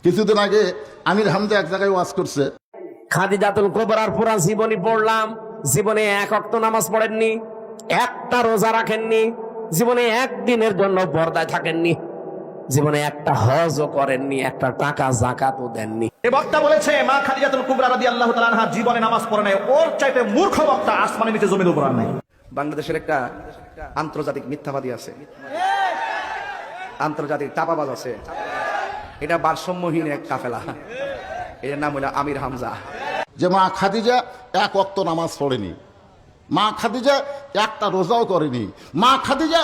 কিছুদিন আগে আমির হামজা এক জায়গায় ওয়াজ করছে, খাদিজাতুল কুবরার পুরা জীবনী পড়লাম। জীবনে এক ওয়াক্ত নামাজ পড়েননি, একটা রোজা রাখেননি, জীবনে একদিনের জন্য পর্দায় থাকেননি, জীবনে একটা হজও করেননি, একটা টাকা যাকাতও দেননি। এ বক্তা বলেছে মা খাদিজাতুল কুবরা রাদিয়াল্লাহু তাআলা আনহা জীবনে নামাজ পড়ে নাই। ওর চাইতে মূর্খ বক্তা আসমানের নিচে জমির উপর আর নাই। বাংলাদেশের একটা আন্তর্জাতিক মিথ্যাবাদী আছে, আন্তর্জাতিক চাপাবাজ আছে। এটা ভারসাম্যহীন এক কাফেলা, এর নাম হলো আমির হামজা। যে মা খাদিজা এক ওয়াক্ত নামাজ পড়েনি, মা খাদিজা একটা রোজাও করেনি, মা খাদিজা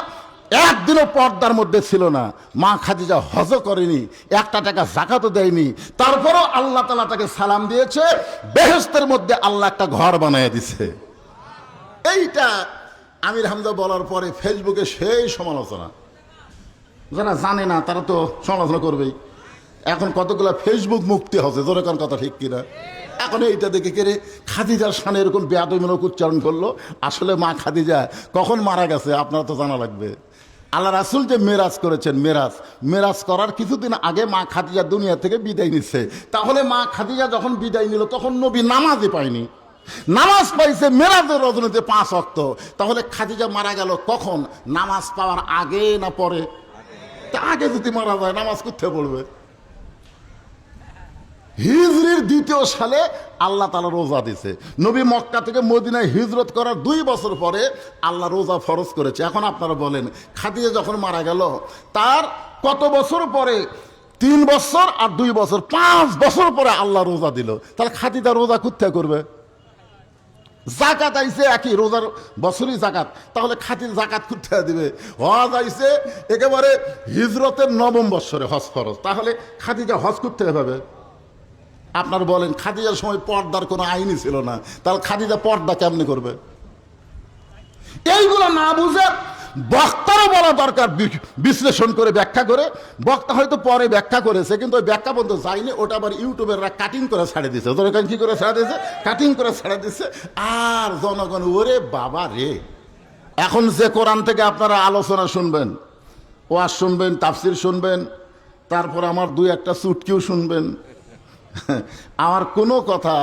একদিনও পর্দার মধ্যে ছিল না, মা খাদিজা হজও করেনি, একটা টাকা যাকাতও দেয়নি, তারপরও আল্লাহ তাআলা তাকে সালাম দিয়েছে, বেহেশতের মধ্যে আল্লাহ একটা ঘর বানিয়ে দিছে। এইটা আমির হামজা বলার পরে ফেসবুকে সেই সমালোচনা। যারা জানে না তারা তো সমালোচনা করবেই। এখন কতগুলো ফেসবুক মুক্তি হচ্ছে, জোরে কোন কথা ঠিক কিনা? এখন এইটা দেখে কেড়ে খাদিজার শানে এরকম বেয়াদবিমূলক উচ্চারণ করলো। আসলে মা খাদিজা কখন মারা গেছে আপনারা তো জানা লাগবে। আল্লাহ রাসূল যে মেরাজ করেছেন, মেরাজ করার কিছুদিন আগে মা খাদিজা দুনিয়া থেকে বিদায় নিচ্ছে। তাহলে মা খাদিজা যখন বিদায় নিল তখন নবী নামাজই পায়নি, নামাজ পাইছে মেরাজের রজনীতে 5 ওয়াক্ত। তাহলে খাদিজা মারা গেল কখন? নামাজ পাওয়ার আগে না পরে? তা আগে যদি মারা যায় নামাজ কোথায় পড়বে? হিজরির 2য় সালে আল্লাহ তাআলা রোজা দিছে। নবী মক্কা থেকে মদিনায় হিজরত করার 2 বছর পরে আল্লাহ রোজা ফরজ করেছে। এখন আপনারা বলেন খাদিজা যখন মারা গেল তার কত বছর পরে? 3 বছর আর 2 বছর, 5 বছর পরে আল্লাহ রোজা দিল। তাহলে খাদিজা রোজা কোথায় করবে? জাকাত আইছে একই, রোজার বছরই জাকাত, তাহলে খাদিজা জাকাত কোথায় দিবে? হজ আইছে একেবারে হিজরতের 9ম বছরে হজ ফরজ, তাহলে খাদিজা হজ কোথায় পাবে? আপনার বলেন খাদিজার সময় পর্দার কোনো আইনই ছিল না, তাহলে খাদিজা পর্দা কেমনি করবে? এইগুলো না বুঝে বক্তারও বলা দরকার, বিশ্লেষণ করে ব্যাখ্যা করে। বক্তা হয়তো পরে ব্যাখ্যা করেছে, কিন্তু ওই ব্যাখ্যা পর্যন্ত যায়নি, ওটা আবার ইউটিউবেররা কাটিং করে ছাড়ে দিছে। দরকার কি করে ছাড়া দিয়েছে? কাটিং করে ছাড়া দিচ্ছে। আর জনগণ ওরে বাবা রে। এখন যে কোরআন থেকে আপনারা আলোচনা শুনবেন, ওয়াজ শুনবেন, তাফসির শুনবেন, তারপর আমার 2-1টা চুটকিও শুনবেন, আমার কোনো কথা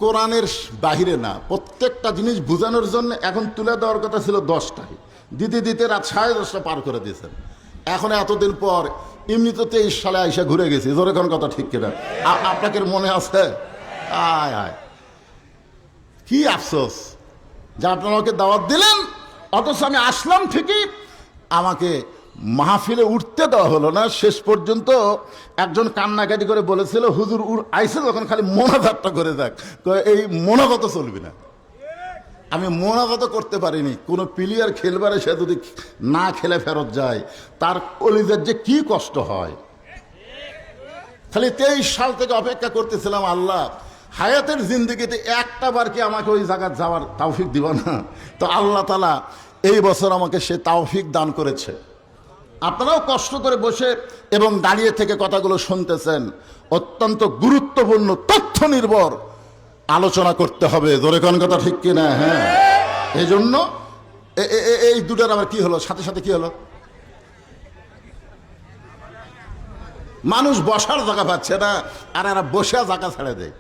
কোরআনের বাহিরে না। প্রত্যেকটা জিনিস বোঝানোর জন্য এখন তুলে দেওয়ার কথা ছিল 10টায়, দিতে দিতে রাত 10:30 পার করে দিয়েছেন। এখন এতদিন পর এমনিতে 23 সালে আইসা ঘুরে গেছি, জোরে কোন কথা ঠিক কিনা? আপনাকে মনে আছে? আয় আয়, কি আফসোস যে আপনারা আমাকে দাওয়াত দিলেন, অথচ আমি আসলাম ঠিকই, আমাকে মাহফিলে উঠতে দেওয়া হলো না। শেষ পর্যন্ত একজন কান্নাকাটি করে বলেছিল, হুজুর আইসে যখন খালি মোনাজাতটা করে যাক। এই মোনাজাত চলবে না। আমি মোনাজাত করতে পারিনি। কোনো প্লেয়ার খেলবারে সে যদি না খেলে ফেরত যায়, তার কলিজার যে কি কষ্ট হয়। খালি 23 সাল থেকে অপেক্ষা করতেছিলাম, আল্লাহ হায়াতের জিন্দেগিতে একটা বার কি আমাকে ওই জায়গায় যাওয়ার তৌফিক দিব না? তো আল্লাহ তাআলা এই বছর আমাকে সে তৌফিক দান করেছে। আপনারাও কষ্ট করে বসে এবং দাঁড়িয়ে থেকে কথাগুলো শুনতেছেন। অত্যন্ত গুরুত্বপূর্ণ তথ্য নির্ভর আলোচনা করতে হবে, জোরে কোন কথা ঠিক কিনা? হ্যাঁ, এই জন্য এই দুটার আবার কি হলো, সাথে সাথে কি হলো? মানুষ বসার জায়গা পাচ্ছে না, আর এরা বসে জায়গা ছেড়ে দেয়।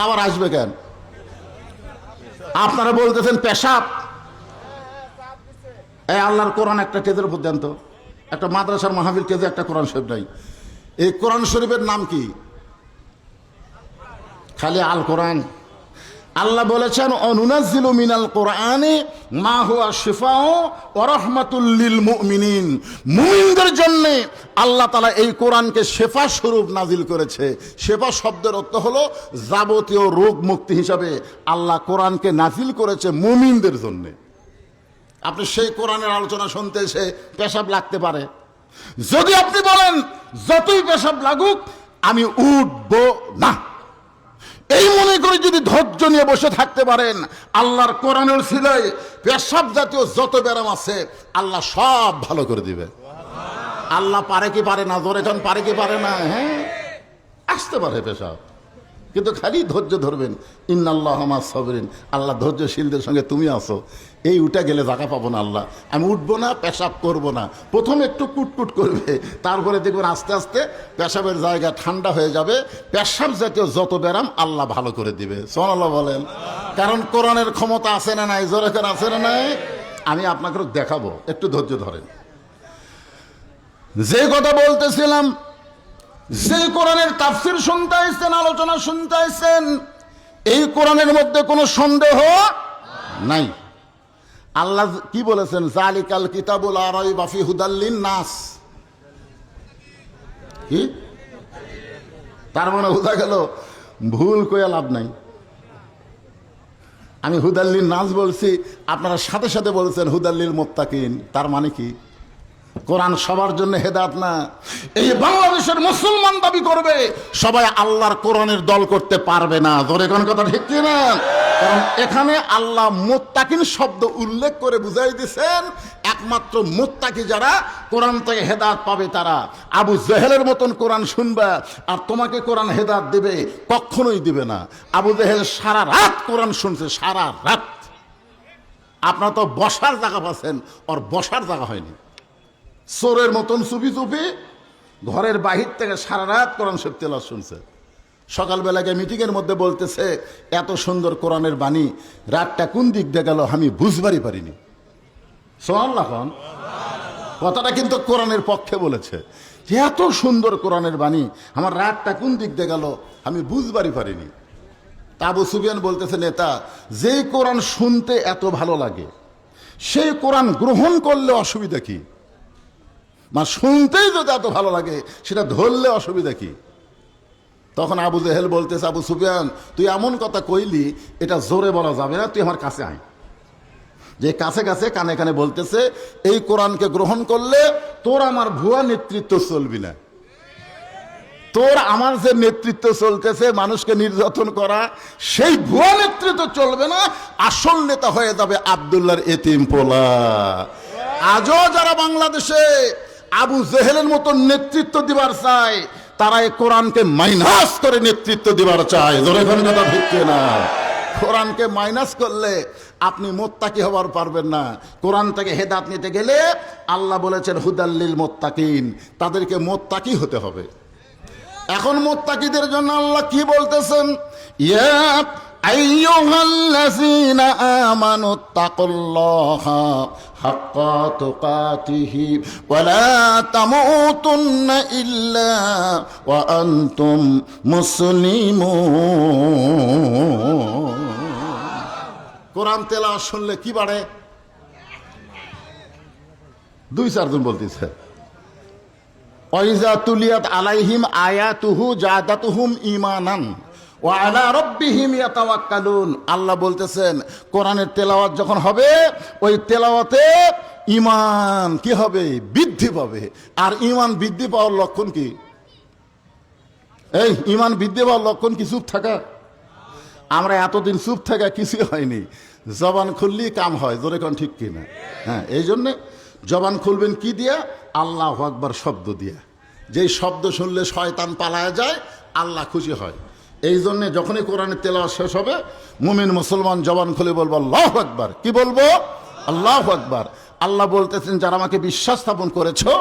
আবার আসবে কেন? আপনারা বলতেছেন পেশাব। এই আল্লাহর কোরআন একটা কেজের উপর দেন তো, একটা মাদ্রাসার মাহফিল কেজে একটা কোরআন শরীফ নাই। এই কোরআন শরীফের নাম কি? খালি আল কোরআন। আল্লাহ বলেছেন অনুনাজ্জিলু মিনাল কোরআনি মা হুয়া শিফাউ ওয়া রাহমাতুল লিল মুমিনিন। মুমিনদের জন্য আল্লাহ তাআলা এই কোরআনকে শেফা স্বরূপ নাজিল করেছে। শেফা শব্দের অর্থ হলো যাবতীয় রোগ মুক্তি হিসাবে আল্লাহ কোরআনকে নাজিল করেছে মুমিনদের জন্য। আপনি সেই কোরআনের আলোচনা শুনতে এসে পেশাব লাগতে পারে। যদি আপনি বলেন যতই পেশাব লাগুক আমি উঠবো না, এই মনে করে যদি ধৈর্য নিয়ে বসে থাকতে পারেন, আল্লাহর কোরআনের সিলায় পেশাব জাতীয় যত ব্যারাম আছে আল্লাহ সব ভালো করে দিবে। আল্লাহ পারে কি পারে না? জোরে কোন পারে কি পারে না? হ্যাঁ, আসতে পারে পেশাব, কিন্তু খালি ধৈর্য ধরবেন। ইন্নাল্লাহ মা সাবিরিন, আল্লাহ ধৈর্যশীলদের সঙ্গে তুমি আসো। এই উঠে গেলে জায়গা পাবো না আল্লাহ, আমি উঠবো না, পেশাব করব না। প্রথমে একটু কুটকুট করবে, তারপরে দেখবেন আস্তে আস্তে পেশাবের জায়গা ঠান্ডা হয়ে যাবে। পেশাব জাতীয় যত ব্যারাম আল্লাহ ভালো করে দিবে। সুবহানাল্লাহ বলেন। কারণ কোরআনের ক্ষমতা আছে না নাই? জোরে করে আছে না নাই? আমি আপনাকে দেখাবো, একটু ধৈর্য ধরেন। যে কথা বলতেছিলাম, যে কোরআনের তাফসীর শুনতে আসছেন, আলোচনা শুনতে আসছেন, এই কোরআনের মধ্যে কোনো সন্দেহ নাই। আল্লাহ কি বলেছেন? জালিকাল কিতাবুল লা রাইবা ফিহি হুদাল লিন-নাস। কি তার মানে বোঝা গেল ভুল কইয়া লাভ নাই। আমি হুদাল লিন-নাস বলছি, আপনারা সাথে সাথে বলছেন হুদাল লিল মুত্তাকিন। তার মানে কি? কোরআন সবার জন্য হেদায়েত না। এই বাংলাদেশের মুসলমান দাবি করবে সবাই আল্লাহর কোরআনের দল করতে পারবে না। জোরে কোন কথা ঠিক কি না? কারণ এখানে আল্লাহ মুত্তাকিন শব্দ উল্লেখ করে বুঝাই দিয়েছেন, একমাত্র মুত্তাকি যারা কোরআন থেকে হেদায়েত পাবে তারা। আবু জেহেলের মতন কোরআন শুনবে আর তোমাকে কোরআন হেদায়েত দিবে? কখনোই দিবে না। আবু জেহেল সারা রাত কোরআন শুনছে, সারা রাত। আপনারা তো বসার জায়গা পাচ্ছেন, ওর বসার জায়গা হয়নি। চোরের মতন চুপি চুপি ঘরের বাহির থেকে সারা রাত কোরআন শরীফ তেলাওয়াত শুনছে। সকালবেলাকে মিটিংয়ের মধ্যে বলতেছে, এত সুন্দর কোরআনের বাণী, রাতটা কোন দিক দিয়ে গেল আমি বুঝবারই পারিনি। সুবহানাল্লাহ। কথাটা কিন্তু কোরআনের পক্ষে বলেছে যে এত সুন্দর কোরআনের বাণী, আমার রাতটা কোন দিক দিয়ে গেল আমি বুঝবারই পারিনি। তা আবু সুফিয়ান বলতেছে, নেতা, যেই কোরআন শুনতে এত ভালো লাগে সেই কোরআন গ্রহণ করলে অসুবিধা কি? মা শুনতেই যদি এত ভালো লাগে সেটা ধরলে অসুবিধা কি? তখন আবু জেহেল বলতেছে, আবু সুফিয়ান তুই এমন কথা কইলি, এটা জোরে বলা যাবে না, তুই আমার কাছে আয়। যে কাছে কাছে কানে কানে বলতেছে, এই কোরআনকে গ্রহণ করলে তোর আমার ভুয়া নেতৃত্ব চলবি না। তোর আমার যে নেতৃত্ব চলতেছে মানুষকে নির্যাতন করা, সেই ভুয়া নেতৃত্ব চলবে না, আসল নেতা হয়ে যাবে আব্দুল্লাহর এতিম পোলা। আজও যারা বাংলাদেশে আবু জেহেলের মতো নেতৃত্ব দিবার চায়, তারা এই কোরআনকে মাইনাস করে নেতৃত্ব দিবার চায়। জোরে কথা ঠিক না? কোরআনকে মাইনাস করলে আপনি মুত্তাকি হবার পারবেন না। কোরআন থেকে হেদায়েত নিতে গেলে আল্লাহ বলেছেন হুদাল্লিল মুত্তাকিন, তাদেরকে মুত্তাকি হতে হবে। এখন মুত্তাকিদের জন্য আল্লাহ কি বলতেছেন? ইয়া আইয়ুহাল্লাযীনা আমানুত্তাকুল্লাহা হাক্কা তুকাতিহি ওয়া লা তামুতুন্না ইল্লা ওয়া আনতুম মুসলিমুন। কোরআন তেলাওয়াত শুনলে কি বাড়ে? দুই চারজন বলতেছে, ওয়াইজা তুলিয়াত আলাইহিম আয়াতুহু জাদাতুহুম ঈমানান ওয়া আলা রাব্বিহিম ইয়াতাওয়াক্কালুন। আল্লাহ বলতেছেন কোরআনের তেলাওয়াত যখন হবে, ওই তেলাওয়াতে ঈমান কি হবে? বৃদ্ধি পাবে। আর ঈমান বৃদ্ধি পাওয়ার লক্ষণ কি? এই ঈমান বৃদ্ধি পাওয়ার লক্ষণ কি চুপ থাকা? আমরা এতদিন চুপ থাকা কিছুই হয়নি, জবান খুললেই কাম হয়। জোরে কোন ঠিক কিনা? হ্যাঁ, এই জন্যে জবান খুলবেন কি দিয়া? আল্লাহু আকবার শব্দ দিয়া। যেই শব্দ শুনলে শয়তান পালায়া যায়, আল্লাহ খুশি হয়। এই জন্যে যখনই কোরআনের তেলাওয়াত শেষ হবে, মুমিন মুসলমান জবান খুলে বলবো আল্লাহু আকবার। কি বলবো? আল্লাহু আকবার। আল্লাহ বলতেছেন, যারা আমাকে বিশ্বাস স্থাপন করেছো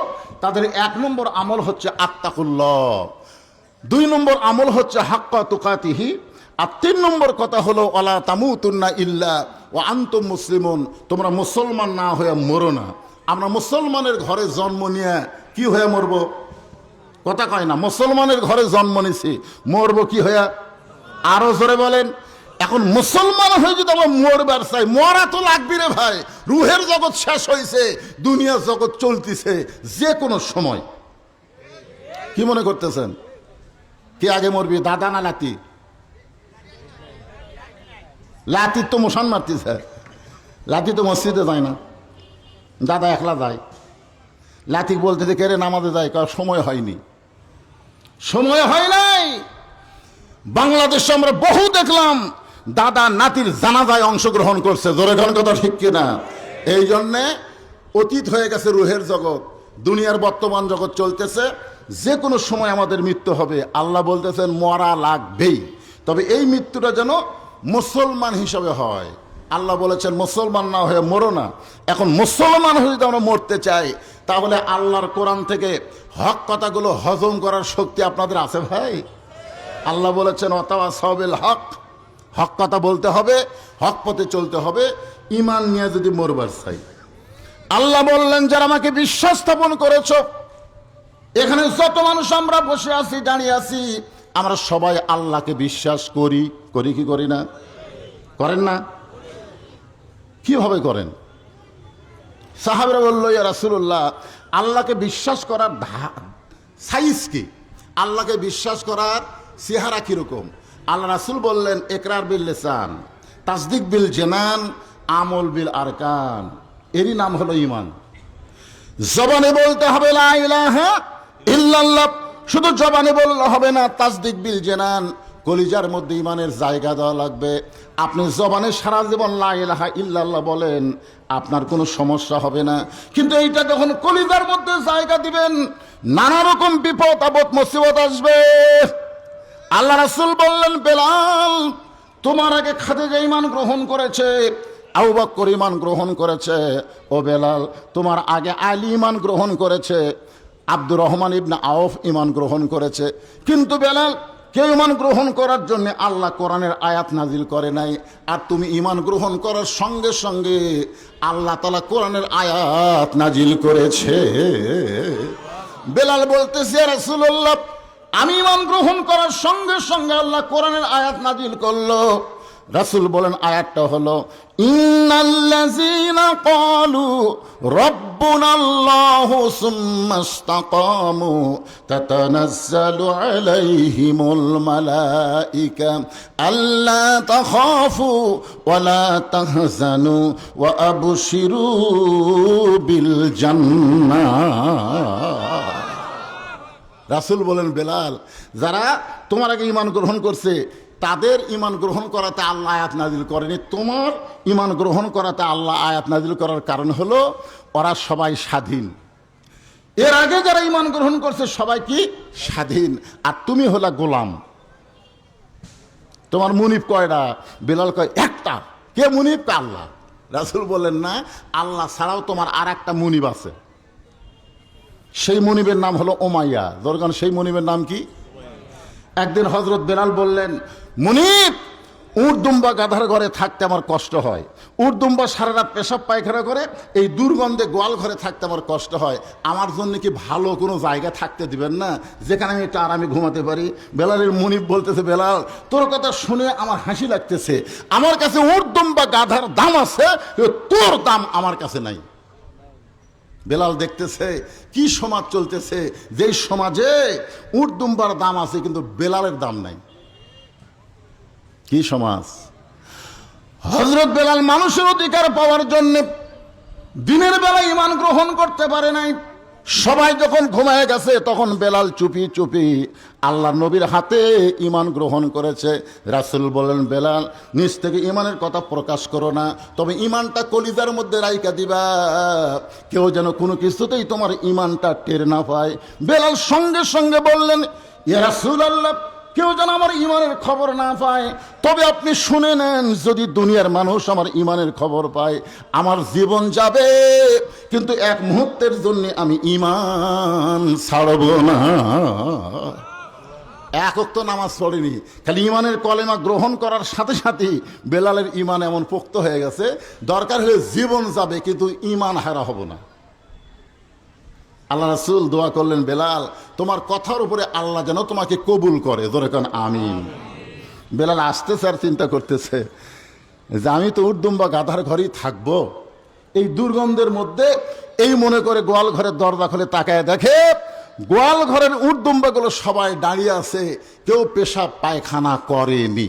তাদের 1 নম্বর আমল হচ্ছে আত্তাকুল্লাহ, 2 নম্বর আমল হচ্ছে হাক্কা তুকাতিহি, আর 3 নম্বর কথা হলো ওয়ালা তামুতুন্না ইল্লা ওয়া আনতুম মুসলিমুন, তোমরা মুসলমান না হয়ে মরো না। আমরা মুসলমানের ঘরে জন্ম নিয়ে কি হয়ে মরবো? কথা কয় না, মুসলমানের ঘরে জন্ম নিছি, মরবো কি হয়ে? আরো জোরে বলেন। এখন মুসলমান হয়ে যদি আমরা মরবার চাই, মরা তো লাগবি রে ভাই। রুহের জগৎ শেষ হয়েছে, দুনিয়ার জগৎ চলতেছে যে কোনো সময়। কি মনে করতেছেন? কি আগে মরবি, দাদা না লাতি? লাতির তো মশান মারতেছে, লাতি তো মসজিদে যায় না, দাদা একলা যায়। লাতি বলতেছে কে রে নামাজে যায়, কারণ সময় হয়নি, সময় হয় নাই। বাংলাদেশে আমরা বহু দেখলাম দাদা নাতির জানাজায় অংশগ্রহণ করছে। জোরে ঘন কথা ঠিক কিনা? এই জন্যে অতীত হয়ে গেছে রুহের জগৎ, দুনিয়ার বর্তমান জগৎ চলতেছে, যে কোনো সময় আমাদের মৃত্যু হবে। আল্লাহ বলতেছেন মরা লাগবেই। তবে এই মৃত্যুটা যেন মুসলমান হিসাবে হয়। আল্লাহ বলেছেন মুসলমান না হয়ে মরো না। এখন মুসলমান হয়ে যদি আমরা মরতে চাই, তাহলে আল্লাহর কোরআন থেকে হক কথাগুলো হজম করার শক্তি আপনাদের আছে ভাই? আল্লাহ বলেছেন ওয়াতাওয়াসাউ বিল হক, হক কথা বলতে হবে, হক পথে চলতে হবে, ঈমান নিয়ে যদি মরবার চাই। আল্লাহ বললেন যারা আমাকে বিশ্বাস স্থাপন করেছো, এখানে যত মানুষ আমরা বসে আছি, দাঁড়িয়ে আছি, আমরা সবাই আল্লাহকে বিশ্বাস করি। করি কি করি না? করেন না? কিভাবে করেন? সাহাবীরা বলল ইয়া রাসূলুল্লাহ, আল্লাহকে বিশ্বাস করার সাইজ কি? আল্লাহকে বিশ্বাস করার চেহারা কিরকম? আল্লাহ রাসূল বললেন ইকরার বিল লিসান, তাসদিক বিল জানান, আমল বিল আরকান। এরই নাম হলো ঈমান। জবানে বলতে হবে লা ইলাহা ইল্লাল্লাহ, শুধু জবানে বললে হবে না, তাসদিক বিল জানান, কলিজার মধ্যে ঈমানের জায়গা দেওয়া লাগবে। আপনি জবানে সারা জীবন লা ইলাহা ইল্লাল্লাহ বলেন, আপনার কোনো সমস্যা হবে না, কিন্তু এইটা যখন কলিজার মধ্যে জায়গা দিবেন, নানা রকম বিপদ আপদ মুসিবত আসবে। আল্লাহ রাসূল বললেন বেলাল, তোমার আগে খাদিজা ঈমান গ্রহণ করেছে, আবু বকর ঈমান গ্রহণ করেছে, ও বেলাল তোমার আগে আলী ঈমান গ্রহণ করেছে, আব্দুর রহমান ইবনে আউফ ঈমান গ্রহণ করেছে, কিন্তু বেলাল কেউ ঈমান গ্রহণ করার জন্য আল্লাহ কোরআনের আয়াত নাজিল করে নাই, আর তুমি ঈমান গ্রহণ করার সঙ্গে সঙ্গে আল্লাহ তাআলা কোরআনের আয়াত নাজিল করেছে। বেলাল বলতেছে ইয়া রাসূলুল্লাহ, আমি ঈমান গ্রহণ করার সঙ্গে সঙ্গে আল্লাহ কোরআনের আয়াত নাজিল করলো। রাসূল বলেন আয়াতটা হলো ইন্নাল্লাযীনা ক্বালু রাব্বুনাল্লাহু সুম্মা ইসতাকামু তাতানাজ্জালু আলাইহিমুল মালায়েকা আল্লা তাখাফু ওয়া লা তাহজানু ওয়া আবশিরু বিল জান্নাহ। রাসূল বলেন বেলাল, যারা তোমার আগে ঈমান গ্রহণ করছে তাদের ঈমান গ্রহণ করাতে আল্লাহ আয়াত নাজিল করেনি, তোমার ঈমান গ্রহণ করাতে আল্লাহ আয়াত নাজিল করার কারণ হলো ওরা সবাই স্বাধীন। এর আগে যারা ঈমান গ্রহণ করছে সবাই কি স্বাধীন, আর তুমি হলা গোলাম। তোমার মুনিব কয়টা? বেলাল কয় একটা। কে মুনিব? আল্লাহ। রাসূল বললেন না, আল্লাহ ছাড়াও তোমার আর একটা মুনিব আছে, সেই মুনিবের নাম হলো উমাইয়া। দরকার সেই মুনিবের নাম কি? একদিন হযরত বেলাল বললেন, মুনিব, উট দুম্বা গাধার ঘরে থাকতে আমার কষ্ট হয়, উট দুম্বা সারা রাত পেশাব পায়খানা করে, এই দুর্গন্ধে গোয়াল ঘরে থাকতে আমার কষ্ট হয়, আমার জন্য কি ভালো কোনো জায়গা থাকতে দিবেন না যেখানে আমি একটু আরামে ঘুমাতে পারি? বেলালের মুনিব বলতেছে, বেলাল তোর কথা শুনে আমার হাসি লাগতেছে, আমার কাছে উট দুম্বা গাধার দাম আছে, তোর দাম আমার কাছে নাই। বেলাল দেখতেছে কি সমাজ চলতেছে, যেই সমাজে উট দুম্বার দাম আছে কিন্তু বেলালের দাম নাই। কি সমাজ! হযরত বেলাল মানুষের অধিকার পাওয়ার জন্য দিনের বেলা ঈমান গ্রহণ করতে পারে নাই। সবাই যখন ঘুমায় গেছে তখন বেলাল চুপি চুপি আল্লাহর নবীর হাতে ঈমান গ্রহণ করেছে। রাসূল বলেন, বেলাল নিজ থেকে ঈমানের কথা প্রকাশ করো না, তবে ঈমানটা কলিজার মধ্যে রাইখা দিবা, কেউ যেন কোনো কিছুতেই তোমার ঈমানটা টের না পায়। বেলাল সঙ্গে সঙ্গে বললেন, ইয়া রাসূলুল্লাহ, কেউ যেন আমার ঈমানের খবর না পায়, তবে আপনি শুনে নেন, যদি দুনিয়ার মানুষ আমার ঈমানের খবর পায় আমার জীবন যাবে, কিন্তু এক মুহূর্তের জন্য আমি ঈমান ছাড়ব না। এক ওয়াক্ত নামাজ পড়েনি, খালি ঈমানের কলেমা গ্রহণ করার সাথে সাথে বেলালের ঈমান এমন পোক্ত হয়ে গেছে, দরকার হলে জীবন যাবে কিন্তু ঈমান হারা হব না। আল্লাহ রাসূল দোয়া করলেন, বেলাল তোমার কথার উপরে আল্লাহ যেন তোমাকে কবুল করে, ধরে কান আমিন। বেলাল আসতেছে আর চিন্তা করতেছে যে আমি তো উটদুম্বা গাধার ঘরেই থাকবো, এই দুর্গন্ধের মধ্যে, এই মনে করে গোয়াল ঘরের দরজা খুলে তাকায় দেখে গোয়াল ঘরের উটদুম্বাগুলো সবাই দাঁড়িয়ে আছে, কেউ পেশাব পায়খানা করেনি।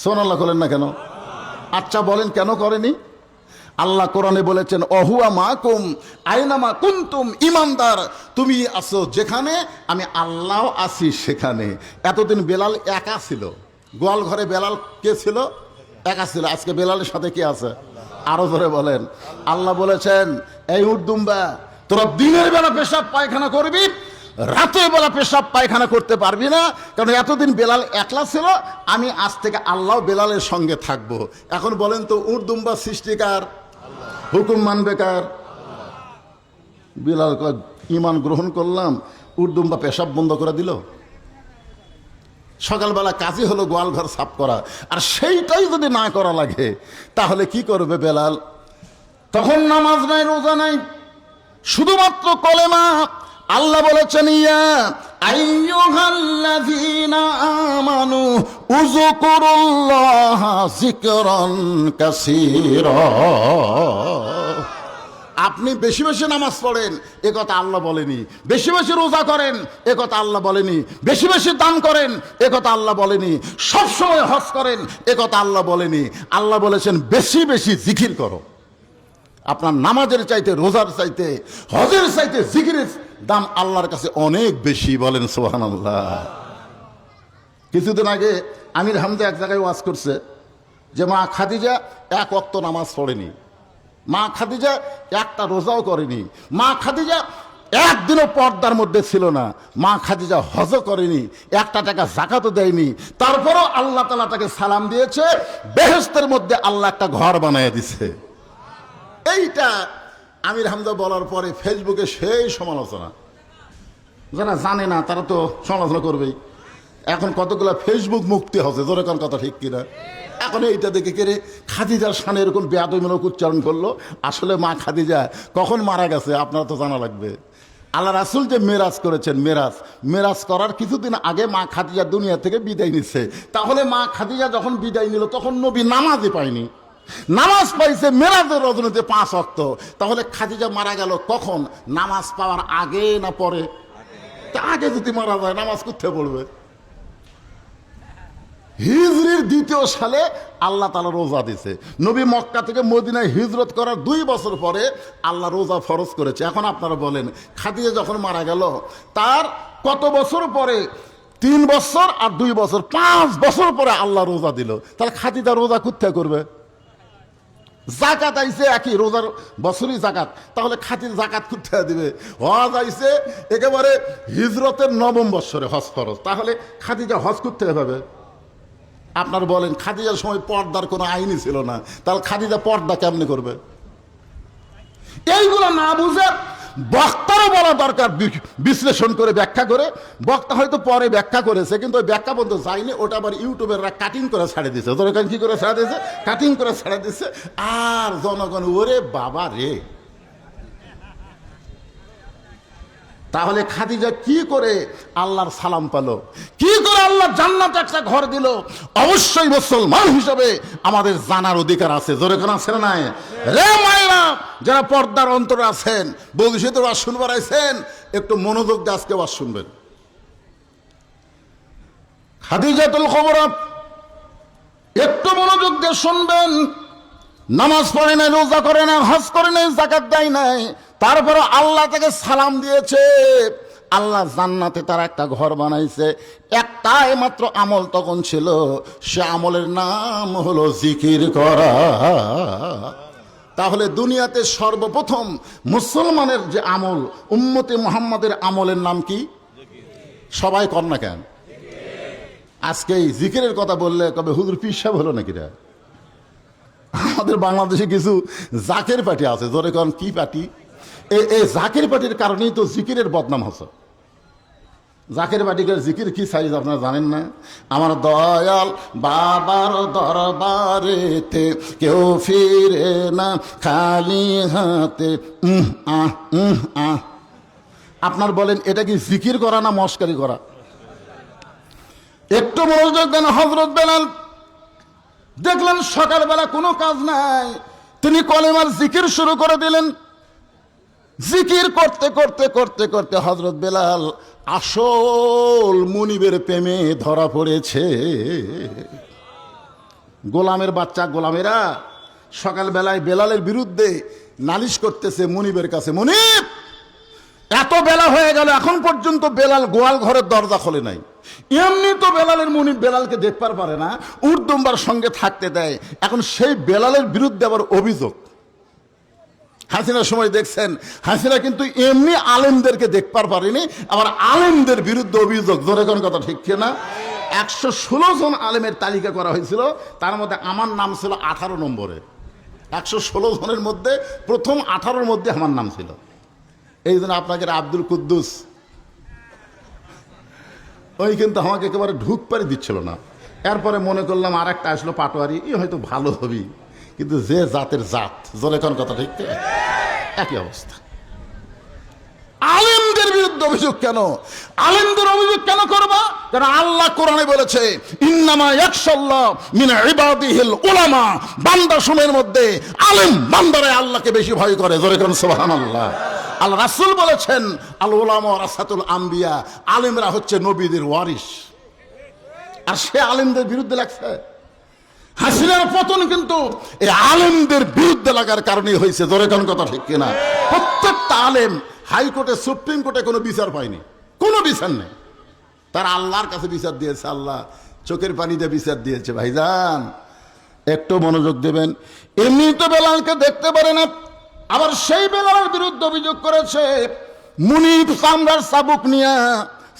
সুবহানাল্লাহ বলেন না কেন? আচ্ছা বলেন কেন করেনি? আল্লাহ কোরআনে বলেছেন, অহুয়া মাকুম আইনামা কুনতুম, ইমানদার তুমি আছো যেখানে আমি আল্লাহ আছি সেখানে। এতদিন বেলাল একা ছিল, গোয়াল ঘরে বেলাল কে ছিল? একা ছিল। আজকে বেলালের সাথে কে আছে? আরো ধরে বলেন। আল্লাহ বলেছেন, এই উটদুম্বা তোরা দিনের বেলা পেশাব পায়খানা করবি, রাতের বেলা পেশাব পায়খানা করতে পারবি না, কারণ এতদিন বেলাল একলা ছিল, আমি আজ থেকে আল্লাহ বেলালের সঙ্গে থাকবো। এখন বলেন তো উর্দুম্বা সৃষ্টিকার, হুকুম মানবে কার? বেলাল কয় ঈমান গ্রহণ করলাম, উর্দুম্বা পেশাব বন্ধ করে দিল। সকালবেলা কাজই হলো গোয়াল ঘর সাফ করা, আর সেইটাই যদি না করা লাগে তাহলে কি করবে বেলাল? তখন নামাজ নাই, রোজা নাই, শুধুমাত্র কলেমা। আল্লাহ বলেছেন ইয়া আইয়ুহাল্লাযীনা আমানু উযকুরুল্লাহা যিকরান কাসীরা। আপনি বেশি বেশি নামাজ পড়েন, এ কথা আল্লাহ বলেনি। বেশি বেশি রোজা করেন, এ কথা আল্লাহ বলেনি। বেশি বেশি দান করেন, এ কথা আল্লাহ বলেনি। সবসময় হজ করেন, এ কথা আল্লাহ বলেনি। আল্লাহ বলেছেন বেশি বেশি জিকির করো। আপনার নামাজের চাইতে, রোজার চাইতে, হজের চাইতে জিকিরের দাম আল্লাহর কাছে অনেক বেশি। বলেন সুবহানাল্লাহ। কিছুদিন আগে আমির হামজা এক জায়গায় ওয়াজ করছে যে মা খাদিজা এক ওয়াক্ত নামাজ পড়েনি, মা খাদিজা একটা রোজাও করেনি, মা খাদিজা একদিনও পর্দার মধ্যে ছিল না, মা খাদিজা হজও করেনি, একটা টাকা জাকাতও দেয়নি, তারপরও আল্লাহ তাআলা তাকে সালাম দিয়েছে, বেহেশতের মধ্যে আল্লাহ একটা ঘর বানিয়ে দিছে। এইটা আমির হামজা বলার পরে ফেসবুকে সেই সমালোচনা। যারা জানে না তারা তো সমালোচনা করবেই। এখন কতগুলো ফেসবুক মুক্তি হচ্ছে, জোরে কোন কথা ঠিক কিনা? এখন এইটা দেখে কেড়ে খাদিজার শানে এরকম বেয়াদবিমূলক উচ্চারণ করলো। আসলে মা খাদিজা কখন মারা গেছে আপনারা তো জানা লাগবে। আল্লাহ রাসূল যে মেরাজ করেছেন, মেরাজ করার কিছুদিন আগে মা খাদিজা দুনিয়া থেকে বিদায় নিচ্ছে। তাহলে মা খাদিজা যখন বিদায় নিল তখন নবী নামাজই পায়নি, নামাজ পাইছে মেরাজের রজনীতে 5 ওয়াক্ত। তাহলে খাদিজা মারা গেল কখন? নামাজ পাওয়ার আগে না পরে? আগে যদি মারা যায় নামাজ কোথায় পড়বে? হিজরির 2য় সালে আল্লাহ তাআলা রোজা দিছে। নবী মক্কা থেকে মদিনায় হিজরত করার 2 বছর পরে আল্লাহ রোজা ফরজ করেছে। এখন আপনারা বলেন খাদিজা যখন মারা গেল তার কত বছর পরে? 3 বছর আর 2 বছর, 5 বছর পরে আল্লাহ রোজা দিল। তাহলে খাদিজা রোজা কোথায় করবে? জাকাত আইছে একই, রোজার বছরই জাকাত, তাহলে খাদিজা জাকাত কোথায় দিবে? হজ আইছে একেবারে হিজরতের 9ম বছরে হজ ফরজ, তাহলে খাদিজা হজ কোথায় পাবে? আপনার বলেন খাদিজার সময় পর্দার কোনো আইনই ছিল না, তাহলে খাদিজা পর্দা কেমনে করবে? এইগুলো না বুঝে বক্তারও বলা দরকার, বিশ্লেষণ করে ব্যাখ্যা করে। বক্তা হয়তো পরে ব্যাখ্যা করেছে, কিন্তু ওই ব্যাখ্যা পর্যন্ত যায়নি, ওটা আবার ইউটিউবেররা কাটিং করে ছাড়ে দিছে। দরকার কি করে ছাড়া দিয়েছে? কাটিং করে ছাড়া দিচ্ছে। আর জনগণ ওরে বাবা রে। তাহলে খাদিজা কি করে আল্লাহর সালাম পেল? কি করে আল্লাহ জান্নাতে একটা ঘর দিল? অবশ্যই মুসলমান হিসেবে আমাদের জানার অধিকার আছে। জোরে কোন আছে না? রে মায়েরা যারা পর্দার অন্তরে আছেন, ভবিষ্যতে ওয়াজ শুনবার আছেন, একটু মনোযোগ দিয়ে আজকে ওয়াজ শুনবেন। খাদিজাতুল কুবরা একটু মনোযোগ দিয়ে শুনবেন। নামাজ পড়ে নাই, রোজা করে নাই, হজ করে নাই, যাকাত দেয় নাই, তারপরে আল্লাহ তাকে সালাম দিয়েছে। আল্লাহ জান্নাতে তার একটা ঘর বানাইছে। একটাই মাত্র আমল তখন ছিল, সে আমলের নাম হলো জিকির করা। তাহলে দুনিয়াতে সর্বপ্রথম মুসলমানের যে আমল, উম্মতে মুহাম্মাদের আমলের নাম কি? সবাই কর না কেন? আজকে এই জিকিরের কথা বললে কবে হুজুর পীর সাহেব হলো নাকি রে? আমাদের বাংলাদেশে কিছু জাকের পার্টি আছে। জোরে কন কি পার্টি? এই জাকের পার্টির কারণেই তো জিকিরের বদনাম হচ্ছে। জাকের পার্টির জিকির কি সাইজ আপনারা জানেন না? আমার দয়াল বাবার দরবারেতে কেউ ফিরে না খালি হাতে। আপনার বলেন এটা কি জিকির করা না মস্কারি করা? একটু মনোযোগ দেন। হযরত বেলাল দেখলেন সকালবেলা কোনো কাজ নাই, তিনি কলেমার জিকির শুরু করে দিলেন। জিকির করতে করতে করতে করতে হযরত বেলাল আসল মুনিবের প্রেমে ধরা পড়েছে। গোলামের বাচ্চা গোলামেরা সকালবেলায় বেলালের বিরুদ্ধে নালিশ করতেছে মুনিবের কাছে, মুনিব এত বেলা হয়ে গেল এখন পর্যন্ত বেলাল গোয়াল ঘরের দরজা খোলে নাই। এমনি তো বেলালের মুনিব বেলালকে দেখতে পারে না, উর্দুম্বার সঙ্গে থাকতে দেয়, এখন সেই বেলালের বিরুদ্ধে আবার অভিযোগ। হাসিনার সময় দেখছেন, হাসিনা কিন্তু এমনি আলেমদেরকে দেখবার পারেনি, আবার আলেমদের বিরুদ্ধে অভিযোগ, জোরে কোন কথা ঠিক কিনা? 116 জন আলেমের তালিকা করা হয়েছিল, তার মধ্যে আমার নাম ছিল 18 নম্বরে। 116 জনের মধ্যে প্রথম 18-র মধ্যে আমার নাম ছিল। এই জন্য আপনাকে আব্দুল কুদ্দুস ওই কিন্তু আমাকে একেবারে ঢুকপারি দিচ্ছিল না। এরপরে মনে করলাম আর একটা আসলো পাটোয়ারি, ই হয়তো ভালো হবি, কিন্তু যে জাতের জাত, জোরে কোন কথা ঠিক কিনা? একই অবস্থা। আলেমদের বিরুদ্ধে অভিযোগ কেন? আলেমদের অভিযোগ কেন করবা? কারণ আল্লাহ কোরআনে বলেছে, ইন্নামা ইয়াখশাল্লাহ মিন ইবাদিহিল উলামা, বান্দা সমূহের মধ্যে আলেম বান্দারা আল্লাহকে বেশি ভয় করে। জোরে কোন সুবহানাল্লাহ। আল্লাহ রাসূল বলেছেন, আল উলামা ওয়ারাসাতুল আম্বিয়া, আলেমরা হচ্ছে নবীদের ওয়ারিস। আর সে আলেমদের বিরুদ্ধে লাগছে। হাসিনার পতন কিন্তু এই আলেমদের বিরুদ্ধে লাগার কারণেই হয়েছে। জোরে কোন কথা ঠিক কিনা? প্রত্যেকটা আলেম হাইকোর্টে, সুপ্রিম কোর্টে কোনো বিচার পায়নি, কোনো বিচার নেই। তারা আল্লাহর কাছে বিচার দিয়েছে, আল্লাহ চোখের পানি দিয়ে বিচার দিয়েছে। ভাইজান একটু মনোযোগ দেবেন। এমনি তো বেলালকে দেখতে পারে না, আবার সেই বেলালের বিরুদ্ধে অভিযোগ করেছে মুনিফ চামড়ার চাবুক নিয়ে,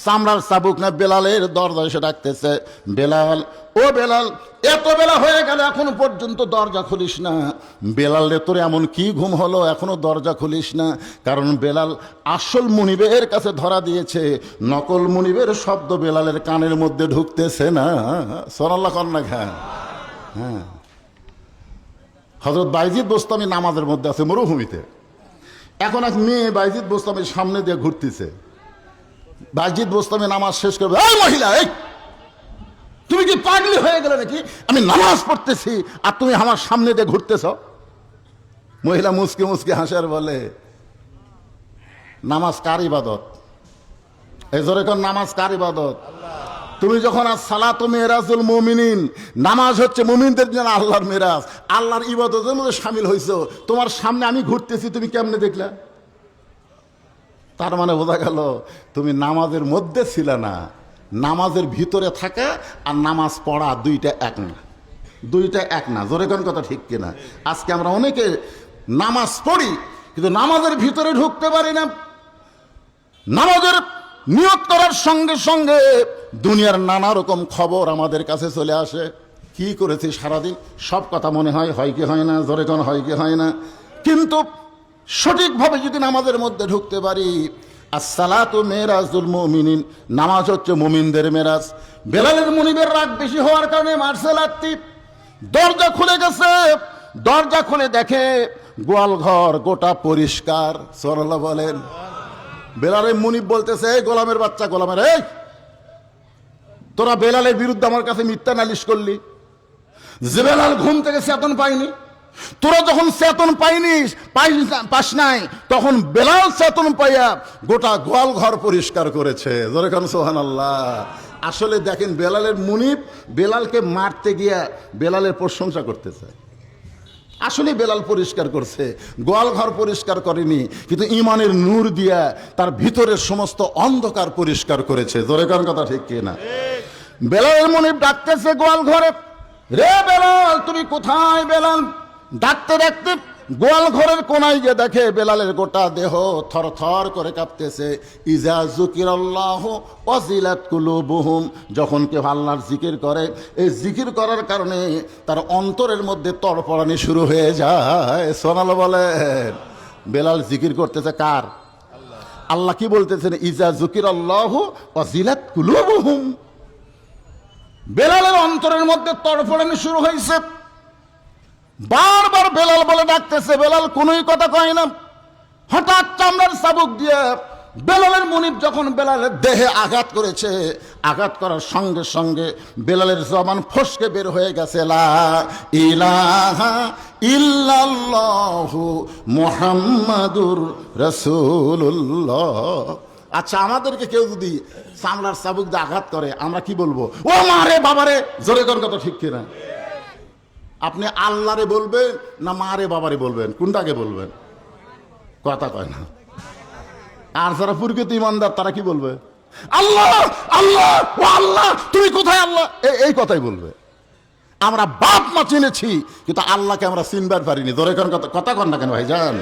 চামড়ার চাবুক না বেলালের দরজা এসে ডাকতেছে, বেলাল ও বেলাল, এত বেলা হয়ে গেল এখনো পর্যন্ত দরজা খুলিস না। বেলাল রে তোর এমন কি ঘুম হলো এখনো দরজা খুলিস না? কারণ বেলাল আসল মুনিবের কাছে ধরা দিয়েছে, নকল মুনিবের শব্দ বেলালের কানের মধ্যে ঢুকতেছে না। সুবহানাল্লাহ কন্যা খা। হ্যাঁ, হযরত বাইজিদ বোস্তামি নামাজের মধ্যে আছে মরুভূমিতে। এখন এক মেয়ে বাইজিদ বোস্তামির সামনে দিয়ে ঘুরতেছে। বাইজিদ বোস্তামি নামাজ শেষ করবে, এই মহিলা, এই তুমি কি পাগলি হয়ে গেলে নাকি? আমি নামাজ পড়তেছি আর তুমি আমার সামনে দিয়ে ঘুরতেছ। মহিলা মুসকে মুসকে হাসে আর বলে, নামাজ কার ইবাদত? এই জোরে কোন, নামাজ কার ইবাদত? তুমি যখন আসসালাতু মিরাজুল মুমিনিন, নামাজ হচ্ছে মুমিনদের জন্য আল্লাহর মিরাজ, আল্লাহর ইবাদতের মধ্যে শামিল হইছো, তোমার সামনে আমি ঘুরতেছি, তুমি কেমনে দেখলা? তার মানে বোঝা গেল তুমি নামাজের মধ্যে ছিলে না। নামাজের ভিতরে থাকা আর নামাজ পড়া দুইটা এক না, দুইটা এক না। জোরে কোন কথা ঠিক কিনা? আজকে আমরা অনেকে নামাজ পড়ি কিন্তু নামাজের ভিতরে ঢুকতে পারি না। নামাজের নিয়ত করার সঙ্গে সঙ্গে দুনিয়ার নানা রকম খবর আমাদের কাছে চলে আসে। কি করেছি সারাদিন সব কথা মনে হয়, হয় কি হয় না? জোরে কোন হয় কি হয় না? কিন্তু সঠিকভাবে যদি নামাজের মধ্যে ঢুকতে পারি, আসসালাতু মিরাজুল মুমিনিন, নামাজ হচ্ছে মুমিনদের মেরাজ। বেলালের মুনিবের রাগ বেশি হওয়ার কারণে মারসেল আত্মীপ দরজা খুলে গেছে। দরজা খুলে দেখে গোয়াল ঘর গোটা পরিষ্কার। সুবহানাল্লাহ বলেন। বেলালের মুনিব বলতেছে, এই গোলামের বাচ্চা, গোলামের, এই তোরা বেলালের বিরুদ্ধে আমার কাছে মিথ্যা নালিশ করলি যে বেলাল ঘুম থেকে চেতন পাইনি। তোরা যখন চেতন পাস নাই, তখন বেলাল চেতন পাইয়া গোটা গোয়াল ঘর পরিষ্কার করেছে। জোরে কোন সুবহানাল্লাহ। আসলে দেখেন, বেলালের মুনিব বেলালকে মারতে গিয়া বেলালের প্রশংসা করতেছে। আসলে বেলাল পরিষ্কার করছে, গোয়াল ঘর পরিষ্কার করেনি, কিন্তু ইমানের নূর দিয়া তার ভিতরের সমস্ত অন্ধকার পরিষ্কার করেছে। জোরে কোন কথা ঠিক কিনা? বেলালের মুনিব ডাকতেছে গোয়াল ঘরে, রে বেলাল তুমি কোথায়? বেলাল ডাকতে ডাকতে গোয়াল ঘরের কোনায় গিয়ে দেখে বেলালের গোটা দেহ থর থর করে কাঁপতেছে। ইজা যুকিরাল্লাহু ওয়াজিলাত কুলুবুহুম, যখন কেউ আল্লাহর জিকির করে, এই জিকির করার কারণে তার অন্তরের মধ্যে তড়পড়ানি শুরু হয়ে যায়। সুবহানাল্লাহ বলেন। বেলাল জিকির করতেছে কার? আল্লাহ কি বলতেছেন? ইজা যুকিরাল্লাহু ওয়াজিলাত কুলুবুহুম। বেলালের অন্তরের মধ্যে তড়পড়ানি শুরু হয়েছে। বারবার বেলাল বলে ডাকতেছে, বেলাল কোনোই কথা কয় না। হঠাৎ চামড়ার চাবুক দিয়ে বেলালের মুনিব যখন বেলালের দেহে আঘাত করেছে, আঘাত করার সঙ্গে সঙ্গে বেলালের জবান ফসকে বের হয়ে গেছে, লা ইলাহা ইল্লাল্লাহু মুহাম্মাদুর রাসূলুল্লাহ। আচ্ছা, আমাদেরকে কেউ যদি চামড়ার চাবুক দিয়ে আঘাত করে, আমরা কি বলবো? ও মারে বাবারে। জোরে কোন কথা ঠিক কিনা? আপনি আল্লাহরে বলবেন না মারে বাবারে বলবেন? কোনটাকে বলবেন? কথা কয় না। আর যারা প্রকৃত ইমানদার তারা কি বলবে? আল্লাহ আল্লাহ, ও আল্লাহ তুমি কোথায় আল্লাহ, এই কথাই বলবে। আমরা বাপ মা চিনেছি কিন্তু আল্লাহকে আমরা চিনবার পারিনি। ধরে কথা কন না কেন ভাইজান?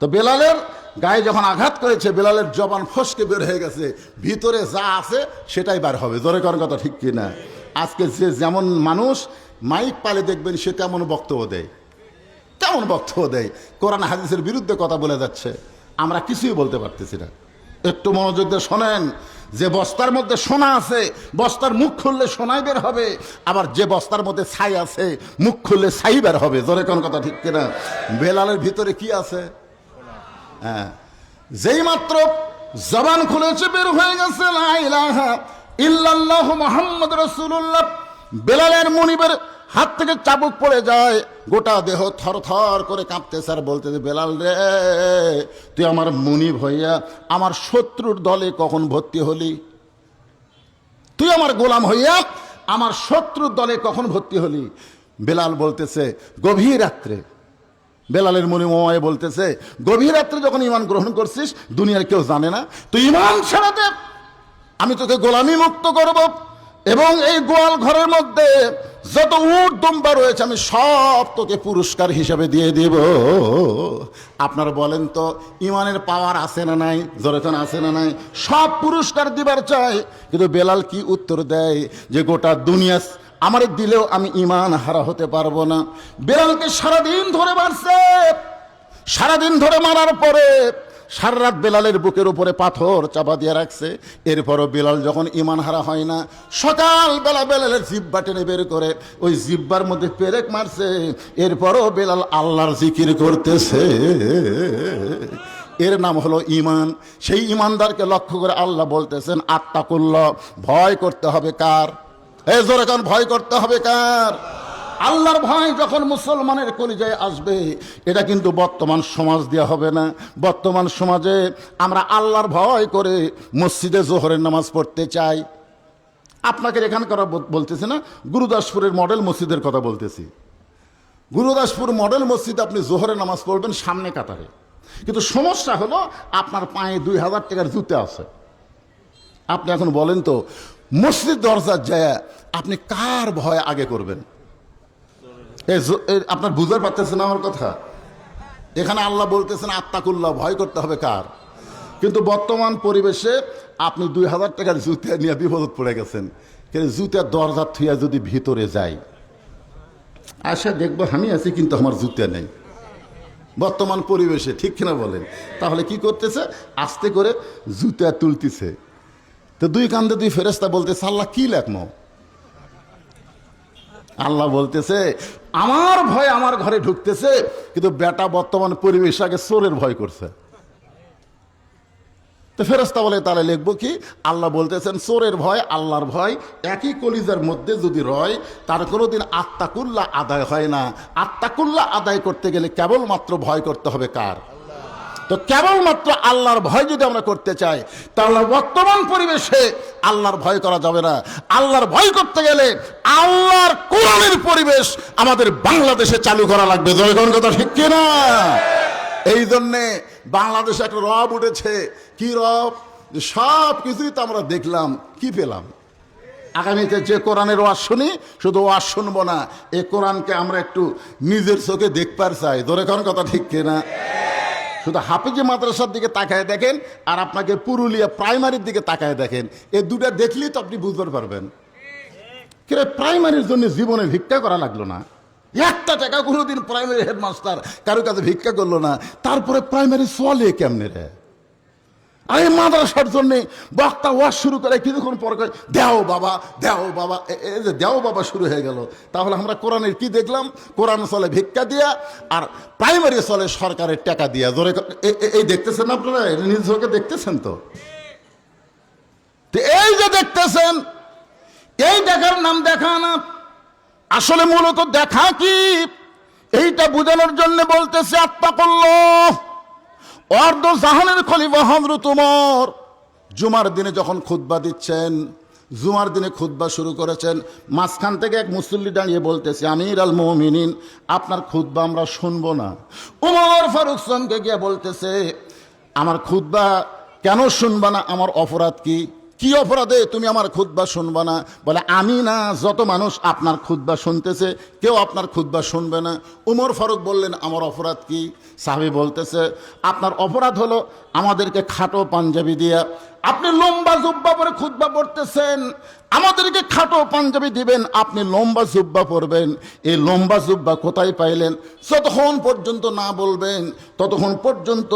তো বেলালের গায়ে যখন আঘাত করেছে, বেলালের জবান ফসকে বের হয়ে গেছে, ভিতরে যা আছে সেটাই বার হবে। জোরে করার কথা ঠিক কিনা? আজকে যে যেমন মানুষ মাইক পালে দেখবেন সে তেমন বক্তব্য দেয়, তেমন বক্তব্য দেয়, কোরআন হাদিসের বিরুদ্ধে কথা বলে যাচ্ছে, আমরা কিছুই বলতে পারতেছি না। একটু মনোযোগ দিয়ে শোনেন, যে বস্তার মধ্যে সোনা আছে, বস্তার মুখ খুললে সোনাই বের হবে, আবার যে বস্তার মধ্যে ছাই আছে, মুখ খুললে ছাই বের হবে। জোরে কোন কথা ঠিক কিনা? বেলালের ভিতরে কি আছে? হ্যাঁ, যেই মাত্র জবান খুলেছে বের হয়ে গেছে লা ইলাহা ইল্লাল্লাহু মুহাম্মাদুর রাসূলুল্লাহ। বেলালের মুনিবের হাত থেকে চাবুক পড়ে যায়, গোটা দেহ থরথর করে কাঁপতেছে আর বলতেছে, বেলাল রে, তুই আমার মুনিব হইয়া আমার শত্রুর দলে কখন ভর্তি হলি? তুই আমার গোলাম হইয়া আমার শত্রুর দলে কখন ভর্তি হলি? বেলাল বলতেছে, গভীর রাত্রে। বেলালের মুনিব ওমায়ে বলতেছে, গভীর রাত্রে যখন ঈমান গ্রহণ করছিস, দুনিয়ার কেউ জানে না, তুই ঈমান ছেড়ে দে, আমি তোকে গোলামি মুক্ত করব, এবং এই গোয়াল ঘরের মধ্যে যত উট দুম্বা রয়েছে আমি সব তোকে পুরস্কার হিসাবে দিয়ে দেব। আপনারা বলেন তো, ইমানের পাওয়ার আছে না নাই? যখন আছে না নাই? সব পুরস্কার দিবার চাই, কিন্তু বেলাল কি উত্তর দেয়? যে গোটা দুনিয়া আমার দিলেও আমি ইমান হারা হতে পারবো না। বেলালকে সারাদিন ধরে মারছে, সারাদিন ধরে মারার পরে সারা রাত বেলালের বুকের উপরে পাথর চাপা দিয়ে রাখছে। এরপরও বেলাল যখন ইমান হারা হয় না, সকালবেলা বেলালের জিব্বা টেনে বের করে ওই জিব্বার মধ্যে পেরেক মারছে। এরপরও বেলাল আল্লাহর জিকির করতেছে। এর নাম হলো ইমান। সেই ইমানদারকে লক্ষ্য করে আল্লাহ বলতেছেন, আত্তাকুল্লাহ, ভয় করতে হবে কার? এই জোরে কান, ভয় করতে হবে কার? আল্লাহর ভয় যখন মুসলমানের কলিজায় আসবে, এটা কিন্তু বর্তমান সমাজ দেওয়া হবে না। বর্তমান সমাজে আমরা আল্লাহর ভয় করে মসজিদে জোহরের নামাজ পড়তে চাই। আপনাকে এখানকার বলতেছি না, গুরুদাসপুরের মডেল মসজিদের কথা বলতেছি। গুরুদাসপুর মডেল মসজিদ আপনি জোহরের নামাজ পড়বেন সামনে কাতারে, কিন্তু সমস্যা হলো আপনার পায়ে 2000 টাকার জুতে আছে। আপনি এখন বলেন তো, মসজিদ দরজার যায় আপনি কার ভয় আগে করবেন? আপনার বুঝতে পারতেছেন আমার কথা? এখানে আল্লাহ বলতেছেন আত্তাকুল্লাহ, ভয় করতে হবে কার? কিন্তু বর্তমান পরিবেশে আপনি 2000 টাকার জুতা নিয়ে বিপদ পড়ে গেছেন। কিন্তু জুতার দরজা থুয়া যদি ভিতরে যাই, আশা দেখবো আমি আছি কিন্তু আমার জুতা নেই। বর্তমান পরিবেশে ঠিক কিনা বলেন? তাহলে কি করতেছে? আস্তে করে জুতা তুলতেছে। তো দুই কান্দে দুই ফেরেশতা বলতেছে, আল্লাহ কি লেখমো? আল্লাহ বলতেছে, আমার ভয় আমার ঘরে ঢুকতেছে, কিন্তু বেটা বর্তমান পরিবেশ আগে চোরের ভয় করছে। তো ফেরেশতা বলে, তাহলে লিখবো কি? আল্লাহ বলতেছেন, চোরের ভয় আল্লাহর ভয় একই কলিজার মধ্যে যদি রয়, তার কোনোদিন আত্তাকুল্লাহ আদায় হয় না। আত্তাকুল্লাহ আদায় করতে গেলে কেবলমাত্র ভয় করতে হবে কার? তো কেবলমাত্র আল্লাহর ভয় যদি আমরা করতে চাই, তাহলে বর্তমান পরিবেশে আল্লাহর ভয় করা যাবে না। আল্লাহর ভয় করতে গেলে আল্লাহর কোরআনের পরিবেশ আমাদের বাংলাদেশে চালু করা লাগবে। জয়গণ কথা ঠিক কিনা? এই জন্যে বাংলাদেশে একটা রব উঠেছে। কি রব? সব কিছুই তো আমরা দেখলাম, কি পেলাম? আগামীতে যে কোরআনের ওয়াজ শুনি, শুধু ওয়াজ শুনবো না, এই কোরআনকে আমরা একটু নিজের চোখে দেখবার চাই। জয়গণ কথা ঠিক কিনা? শুধু হাফিজি মাদ্রাসার দিকে তাকায় দেখেন, আর আপনাকে পুরুলিয়া প্রাইমারির দিকে তাকায় দেখেন, এই দুটা দেখলেই তো আপনি বুঝতে পারবেন। কিন্তু প্রাইমারির জন্য জীবনে ভিক্ষা করা লাগলো না, 1 টাকা কোনোদিন প্রাইমারি হেডমাস্টার কারো কাছে ভিক্ষা করলো না, তারপরে প্রাইমারি চলে কেমনে রে? আর এই মাদ্রাসার জন্য বক্তা ওয়াজ শুরু করে কিছুক্ষণ পর দেও বাবা, দেও বাবা, এই যে দেও বাবা শুরু হয়ে গেল। তাহলে আমরা কোরআনের কি দেখলাম? কোরআন চলে ভিক্ষা দিয়া, আর প্রাইমারি চলে সরকারের টাকা দিয়া। জোরে এই দেখতেছেন আপনারা, নিজ চোখে দেখতেছেন তো? এই যে দেখতেছেন, এই দেখার নাম দেখা না, আসলে মূলত দেখা কি এইটা বোঝানোর জন্য বলতেছে আত্তাকুল্লাহ। অর্ধ জাহানের খলিফা হযরত ওমর জুমার দিনে যখন খুতবা দিচ্ছেন, জুমার দিনে খুতবা শুরু করেছেন, মাঝখান থেকে এক মুসল্লি দাঁড়িয়ে বলতেছে, আমির আল মুমিনিন, আপনার খুতবা আমরা শুনবো না। ওমর ফারুক সনকে গিয়ে বলতেছে, আমার খুতবা কেন শুনবা না? আমার অপরাধ কি? কি অপরাধে তুমি আমার খুতবা শুনবা না? বলে আমি না, যত মানুষ আপনার খুতবা শুনতেছে কেউ আপনার খুতবা শুনবে না। উমর ফারুক বললেন আমার অপরাধ কি? সাহাবী বলতেছে আপনার অপরাধ হলো আমাদেরকে খাটো পাঞ্জাবি দিয়া আপনি লম্বা জুব্বা পরে খুতবা পড়তেছেন, আমাদেরকে খাটো পাঞ্জাবি দিবেন, আপনি লম্বা জুব্বা পরবেন। এই লম্বা জুব্বা কোথায় পাইলেন? যতক্ষণ পর্যন্ত না বলবেন ততক্ষণ পর্যন্ত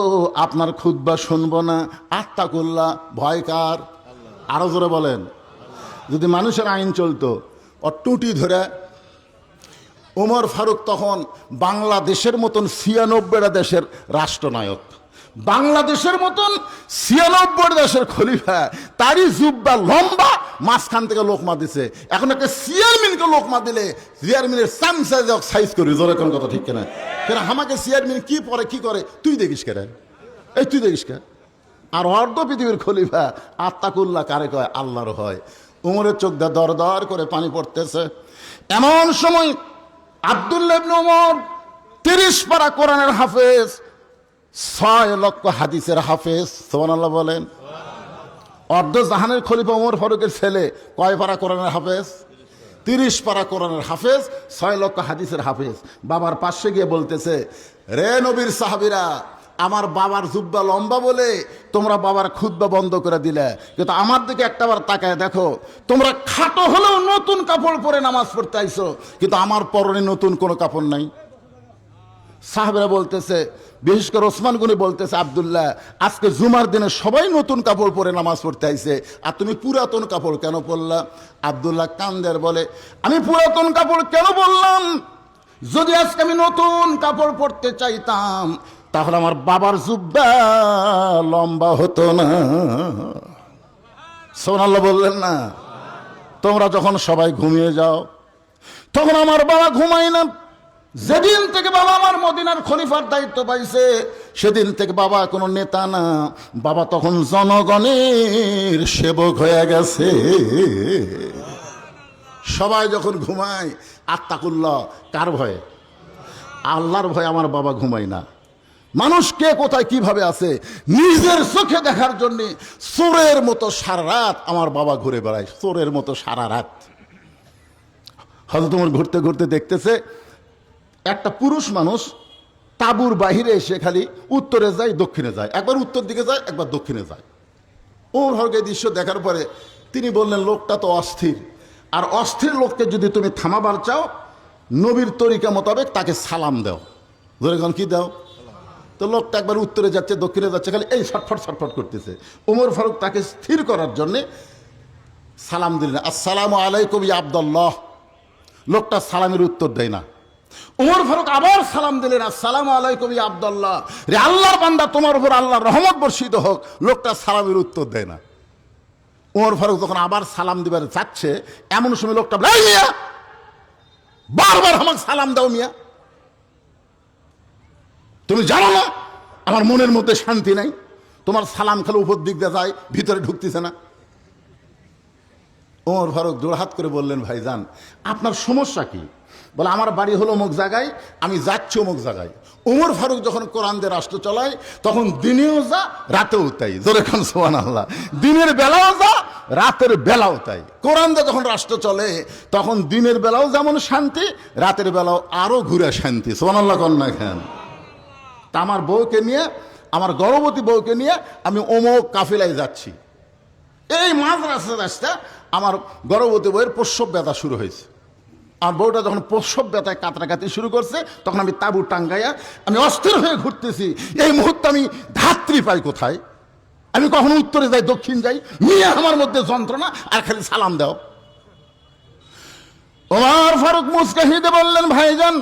আপনার খুতবা শুনবো না। আত্তাকুল্লাহ, ভয়কার। আরো জোরে বলেন। যদি মানুষের আইন চলতো টুটি ধরে, ওমর ফারুক তখন বাংলাদেশের মতন 96টা দেশের রাষ্ট্রনায়ক, বাংলাদেশের মতন 96 দেশের খলিফা, তারই জুব্বা লম্বা, মাঝখান থেকে লোকমা দিছে। এখন একটা চেয়ারম্যানকে লোকমা দিলে চেয়ারম্যানের চামচা সাইজ করি, জোরে কোন কথা ঠিক কেনা? কেন আমাকে চেয়ারম্যান কি পরে কি করে তুই দেখিস কেন? এই তুই দেখিস কেন? আর অর্ধ পৃথিবীর খলিফা। আত্তাকুল্লাহ কারে কয়? আল্লাহর হয়। উমরের চোখ দিয়ে দর দর করে পানি পড়তেছে। এমন সময় আব্দুল্লাহ ইবনে ওমর 30 পারা কোরআনের হাফেজ, 6 লক্ষ হাদিসের হাফেজ, সুবহানাল্লাহ বলেন। অর্ধ জাহানের খলিফা ওমর ফারুকের ছেলে কয় পারা কোরআনের হাফেজ? 30 পারা কোরআনের হাফেজ, 6 লক্ষ হাদিসের হাফেজ। বাবার পাশে গিয়ে বলতেছে, রে নবীর সাহাবীরা, আমার বাবার জুব্বা লম্বা বলে তোমরা বাবার খুতবা বন্ধ করে দিলে, কিন্তু আমার দিকে একটাবার তাকায় দেখো, তোমরা খাটো হলেও নতুন কাপড় পরে নামাজ পড়তে আইছো, কিন্তু আমার পরনে নতুন কোনো কাপড় নাই। সাহাবেরা বলতেছে, বিশেষ করে ওসমান গনি বলতেছে, আব্দুল্লাহ আজকে জুমার দিনে সবাই নতুন কাপড় পরে নামাজ পড়তে আইছে, আর তুমি পুরাতন কাপড় কেন পরলা? আব্দুল্লাহ কান্দের বলে, আমি পুরাতন কাপড় কেন বললাম? যদি আজকে আমি নতুন কাপড় পরতে চাইতাম তাহলে আমার বাবার জুব্বা লম্বা হতো না। সুবহানাল্লাহ বললেন না? তোমরা যখন সবাই ঘুমিয়ে যাও তখন আমার বাবা ঘুমায় না। যেদিন থেকে বাবা আমার মদিনার খলিফার দায়িত্ব পাইছে সেদিন থেকে বাবা কোনো নেতা না, বাবা তখন জনগণের সেবক হয়ে গেছে। সবাই যখন ঘুমায়, আত্তাকুল্লাহ কার ভয়ে? আল্লাহর ভয়ে আমার বাবা ঘুমায় না। মানুষ কে কোথায় কিভাবে আছে নিজের চোখে দেখার জন্য চোরের মতো সারা রাত আমার বাবা ঘুরে বেড়ায়, চোরের মতো সারা রাত। হযরত ওমর ঘুরতে ঘুরতে দেখতেছে একটা পুরুষ মানুষ তাঁবুর বাহিরে এসে খালি উত্তরে যায় দক্ষিণে যায়, একবার উত্তর দিকে যায় একবার দক্ষিণে যায়। ওমর ফারুক এই দৃশ্য দেখার পরে তিনি বললেন, লোকটা তো অস্থির, আর অস্থির লোককে যদি তুমি থামাবার চাও নবীর তরিকা মোতাবেক তাকে সালাম দাও। ধরে গেল কি দাও? তো লোকটা একবার উত্তরে যাচ্ছে দক্ষিণে যাচ্ছে, খালি এই ছটফট ছটফট করতেছে। ওমর ফারুক তাকে স্থির করার জন্যে সালাম দিলেন, আসসালামু আলাইকুম ইয়া আব্দুল্লাহ। লোকটা সালামের উত্তর দেয় না। ওমর ফারুক আবার সালাম দিলেন, আসসালামু আলাইকুম ইয়া আব্দুল্লাহ, রে আল্লাহর বান্দা তোমার উপর আল্লাহর রহমত বর্ষিত হোক। লোকটা সালামের উত্তর দেয় না। ওমর ফারুক যখন আবার সালাম দিবার চাচ্ছে এমন সময় লোকটা বলে, এই মিয়া বারবার আমাকে সালাম দাও মিয়া, তুমি জানো না আমার মনের মধ্যে শান্তি নাই? তোমার সালাম খালি উপর দিক দিয়ে যায়, ভিতরে ঢুকতেছে না। ওমর ফারুক জোড়হাত করে বললেন, ভাইজান আপনার সমস্যা কি? বলে, আমার বাড়ি হলো অমুক জায়গায়, আমি যাচ্ছি অমুক জায়গায়। ওমর ফারুক যখন কোরআন দিয়ে রাষ্ট্র চালায় তখন দিনেও যা রাতেও তাই। জোরে খান সুবহানাল্লাহ। দিনের বেলাও যা রাতের বেলাও তাই। কোরআন দিয়ে যখন রাষ্ট্র চলে তখন দিনের বেলাও যেমন শান্তি, রাতের বেলাও আরো ঘুরে শান্তি। সুবহানাল্লাহ কন্যা খান। তা আমার বউকে নিয়ে, আমার গর্ভবতী বউকে নিয়ে আমি অমুক কাফিলায় যাচ্ছি। এই মাঝ রাস্তা আমার গর্ভবতী বউয়ের প্রসব ব্যথা শুরু হয়েছে। আর বউটা যখন প্রসব ব্যথায় কাতরাকাতি শুরু করছে তখন আমি তাঁবু টাঙ্গাইয়া আমি অস্থির হয়ে ঘুরতেছি। এই মুহূর্তে আমি ধাত্রী পাই কোথায়? আমি কখনো উত্তরে যাই দক্ষিণ যাই, মিয়া আমার মধ্যে যন্ত্রণা আর খালি সালাম দাও। ওমর ফারুক মুস্কে হেসে বললেন, ভাইজান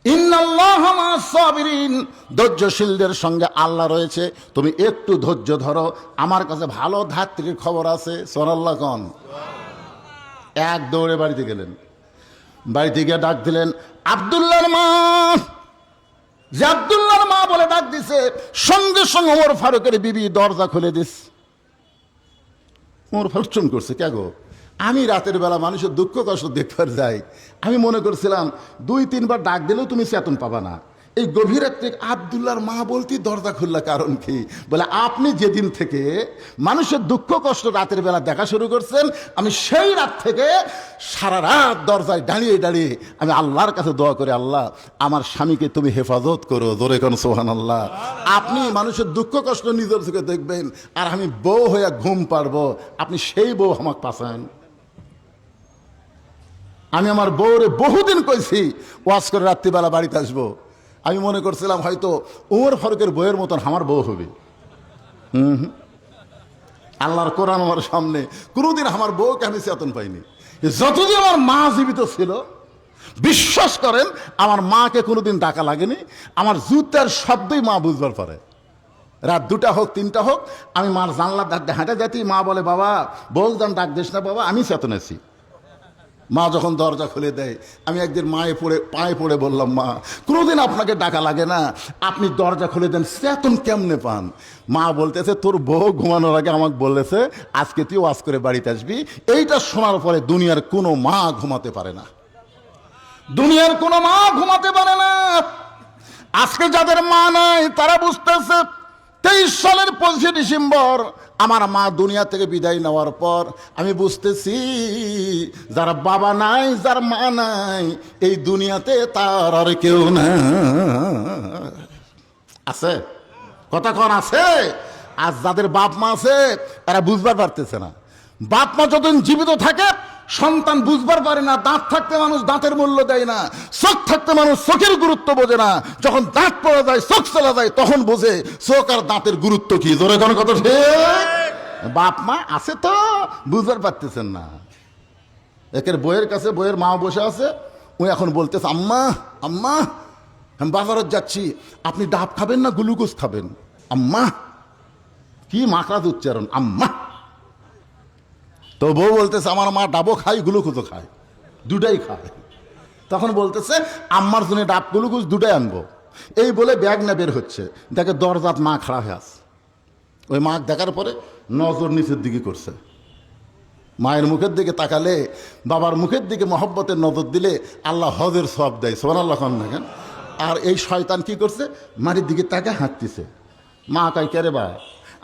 ইন্নাল্লাহা মা'আস সাবিরিন, ধৈর্যশীলদের সঙ্গে আল্লাহ রয়েছে, তুমি একটু ধৈর্য ধরো, আমার কাছে ভালো ধাত্রীর খবর আছে। সুবহানাল্লাহ কোন। এক দৌড়ে বাড়িতে গেলেন, বাড়িতে গিয়ে ডাক দিলেন, আব্দুল্লাহর মা। যে আব্দুল্লাহর মা বলে ডাক দিছে, সঙ্গে সঙ্গে ওমর ফারুকের বিবি দরজা খুলে দিস। ওমর ফারুক চুম করছে, কে গো? আমি রাতের বেলা মানুষের দুঃখ কষ্ট দেখবার যাই, আমি মনে করছিলাম 2-3 বার ডাক দিলেও তুমি চেতন পাবা না, এই গভীর রাত্রে আব্দুল্লাহর মা বলতি দরজা খুললা কারণ কি? বলে আপনি যেদিন থেকে মানুষের দুঃখ কষ্ট রাতের বেলা দেখা শুরু করছেন, আমি সেই রাত থেকে সারা রাত দরজায় দাঁড়িয়ে দাঁড়িয়ে আমি আল্লাহর কাছে দোয়া করে, আল্লাহ আমার স্বামীকে তুমি হেফাজত করো, জোরে কোন সুবহানাল্লাহ। আপনি মানুষের দুঃখ কষ্ট নিজের চোখে দেখবেন, আর আমি বউ হইয়া ঘুম পারবো, আপনি সেই বউ আমাকে পাঠান। আমি আমার বউরে বহুদিন কইছি ওয়াজ করে রাত্রিবেলা বাড়িতে আসবো। আমি মনে করছিলাম হয়তো ওমর ফারুকের বইয়ের মতন আমার বউ হবে। আল্লাহর কোরআন আমার সামনে, কোনোদিন আমার বউকে আমি চেতন পাইনি। যতদিন আমার মা জীবিত ছিল, বিশ্বাস করেন আমার মাকে কোনোদিন ডাকা লাগেনি। আমার জুতার শব্দই মা বুঝবার পারে। রাত 2টা হোক 3টা হোক, আমি মার জানলার ডাক হাঁটা যাতি, মা বলে বাবা বউ যান ডাক দিস না বাবা, আমি চেতন আছি। মা যখন দরজা খুলে দেয়, আমি একদিন পায়ে পড়ে বললাম, মা কোনোদিন আপনাকে ডাকা লাগে না, আপনি দরজা খুলে দেন, চেতন কেমনে পান? মা বলতেছে তোর বউ ঘুমানোর আগে আমাকে বলেছে আজকে তুই ওয়াজ করে বাড়িতে আসবি। এইটা শোনার পরে দুনিয়ার কোনো মা ঘুমাতে পারে না, দুনিয়ার কোনো মা ঘুমাতে পারে না। আজকে যাদের মা নাই তারা বুঝতেছে 23 সালের 25 ডিসেম্বর আমার মা দুনিয়া থেকে বিদায় নেওয়ার পর আমি বুঝতেছি যারা বাবা নাই, যার মা নাই, এই দুনিয়াতে তার আর কেউ না আছে। কথা কন আছে? আর যাদের বাপ মা আছে তারা বুঝবার পারতেছে না। বাপ মা যতদিন জীবিত থাকে সন্তান বুঝবার পারে না। দাঁত থাকতে মানুষ দাঁতের মূল্য দেয় না, চোখ থাকতে মানুষ চোখের গুরুত্ব বোঝে না। যখন দাঁত পড়ে যায়, চোখ চলে যায়, তখন বোঝে চোখ আর দাঁতের গুরুত্ব কি। জোরে কোন কথা ঠিক? বাপ মা আছে তো বুঝবার পারতেছেন না। একের বইয়ের কাছে বইয়ের মা বসে আছে, উনি এখন বলতেছে আম্মা আম্মা আমি বাজারত যাচ্ছি, আপনি ডাব খাবেন না গ্লুকোজ খাবেন? আম্মা, কি মাকড়াজ উচ্চারণ, আম্মা। তো বউ বলতেছে আমার মা ডাবও খায় গ্লুকোজও খায়, দুটাই খায়। তখন বলতেছে আম্মার জন্য ডাব গ্লুকোজ দুটাই আনবো। এই বলে ব্যাগ না বের হচ্ছে, দেখে দরজাত মা খাড়া হয়ে আছে। ওই মা দেখার পরে নজর নিচের দিকে করছে। মায়ের মুখের দিকে তাকালে, বাবার মুখের দিকে মহব্বতের নজর দিলে আল্লাহ হজের সওয়াব দেয়। সুবহানাল্লাহ খান দেখেন। আর এই শয়তান কি করছে, মারির দিকে তাকে হাঁটতেছে। মা কয় কে রে ভাই,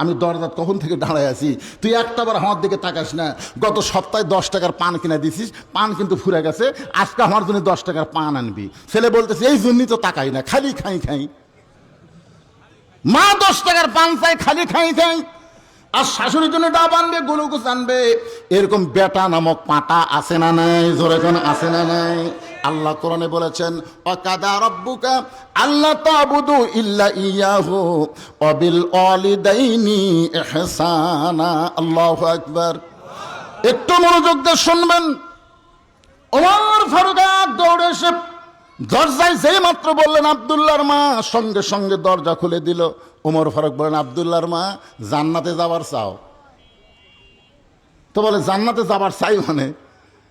আমি দরজাত কখন থেকে দাঁড়ায় আছি, তুই একটাবার আমার দিকে তাকাস না। গত সপ্তাহে 10 টাকার পান কিনে দিছিস, পান কিন্তু ফুরে গেছে, আজকে আমার জন্য 10 টাকার পান আনবি। ছেলে বলতেছে এই জন্যই তো তাকাই না, খালি খাই খাই। মা 10 টাকার পান চাই, খালি খাই খাই। আর শাশুড়ির জন্য ডাব আনবে, গ্লুকোজ আনবে। এরকম বেটা নামক পাটা আছে না নাই? জোরে কোন আছে না নাই? আল্লাহ কোরআনে বলেছেন ওয়াকাদা রাব্বুকা আল্লা তা'বুদু ইল্লা ইয়াহু ওয়া বিল ওয়ালিদাইনি ইহসানা। আল্লাহু আকবার। একটু মনোযোগ দিয়ে শুনবেন। ওমর ফারুক দৌড়ে এসে দরজায় যেই মাত্র বললেন আব্দুল্লাহর মা, সঙ্গে সঙ্গে দরজা খুলে দিল। ওমর ফারুক বলেন আব্দুল্লাহর মা জান্নাতে যাবার চাও? তো বলে জান্নাতে যাবার চাই মানে?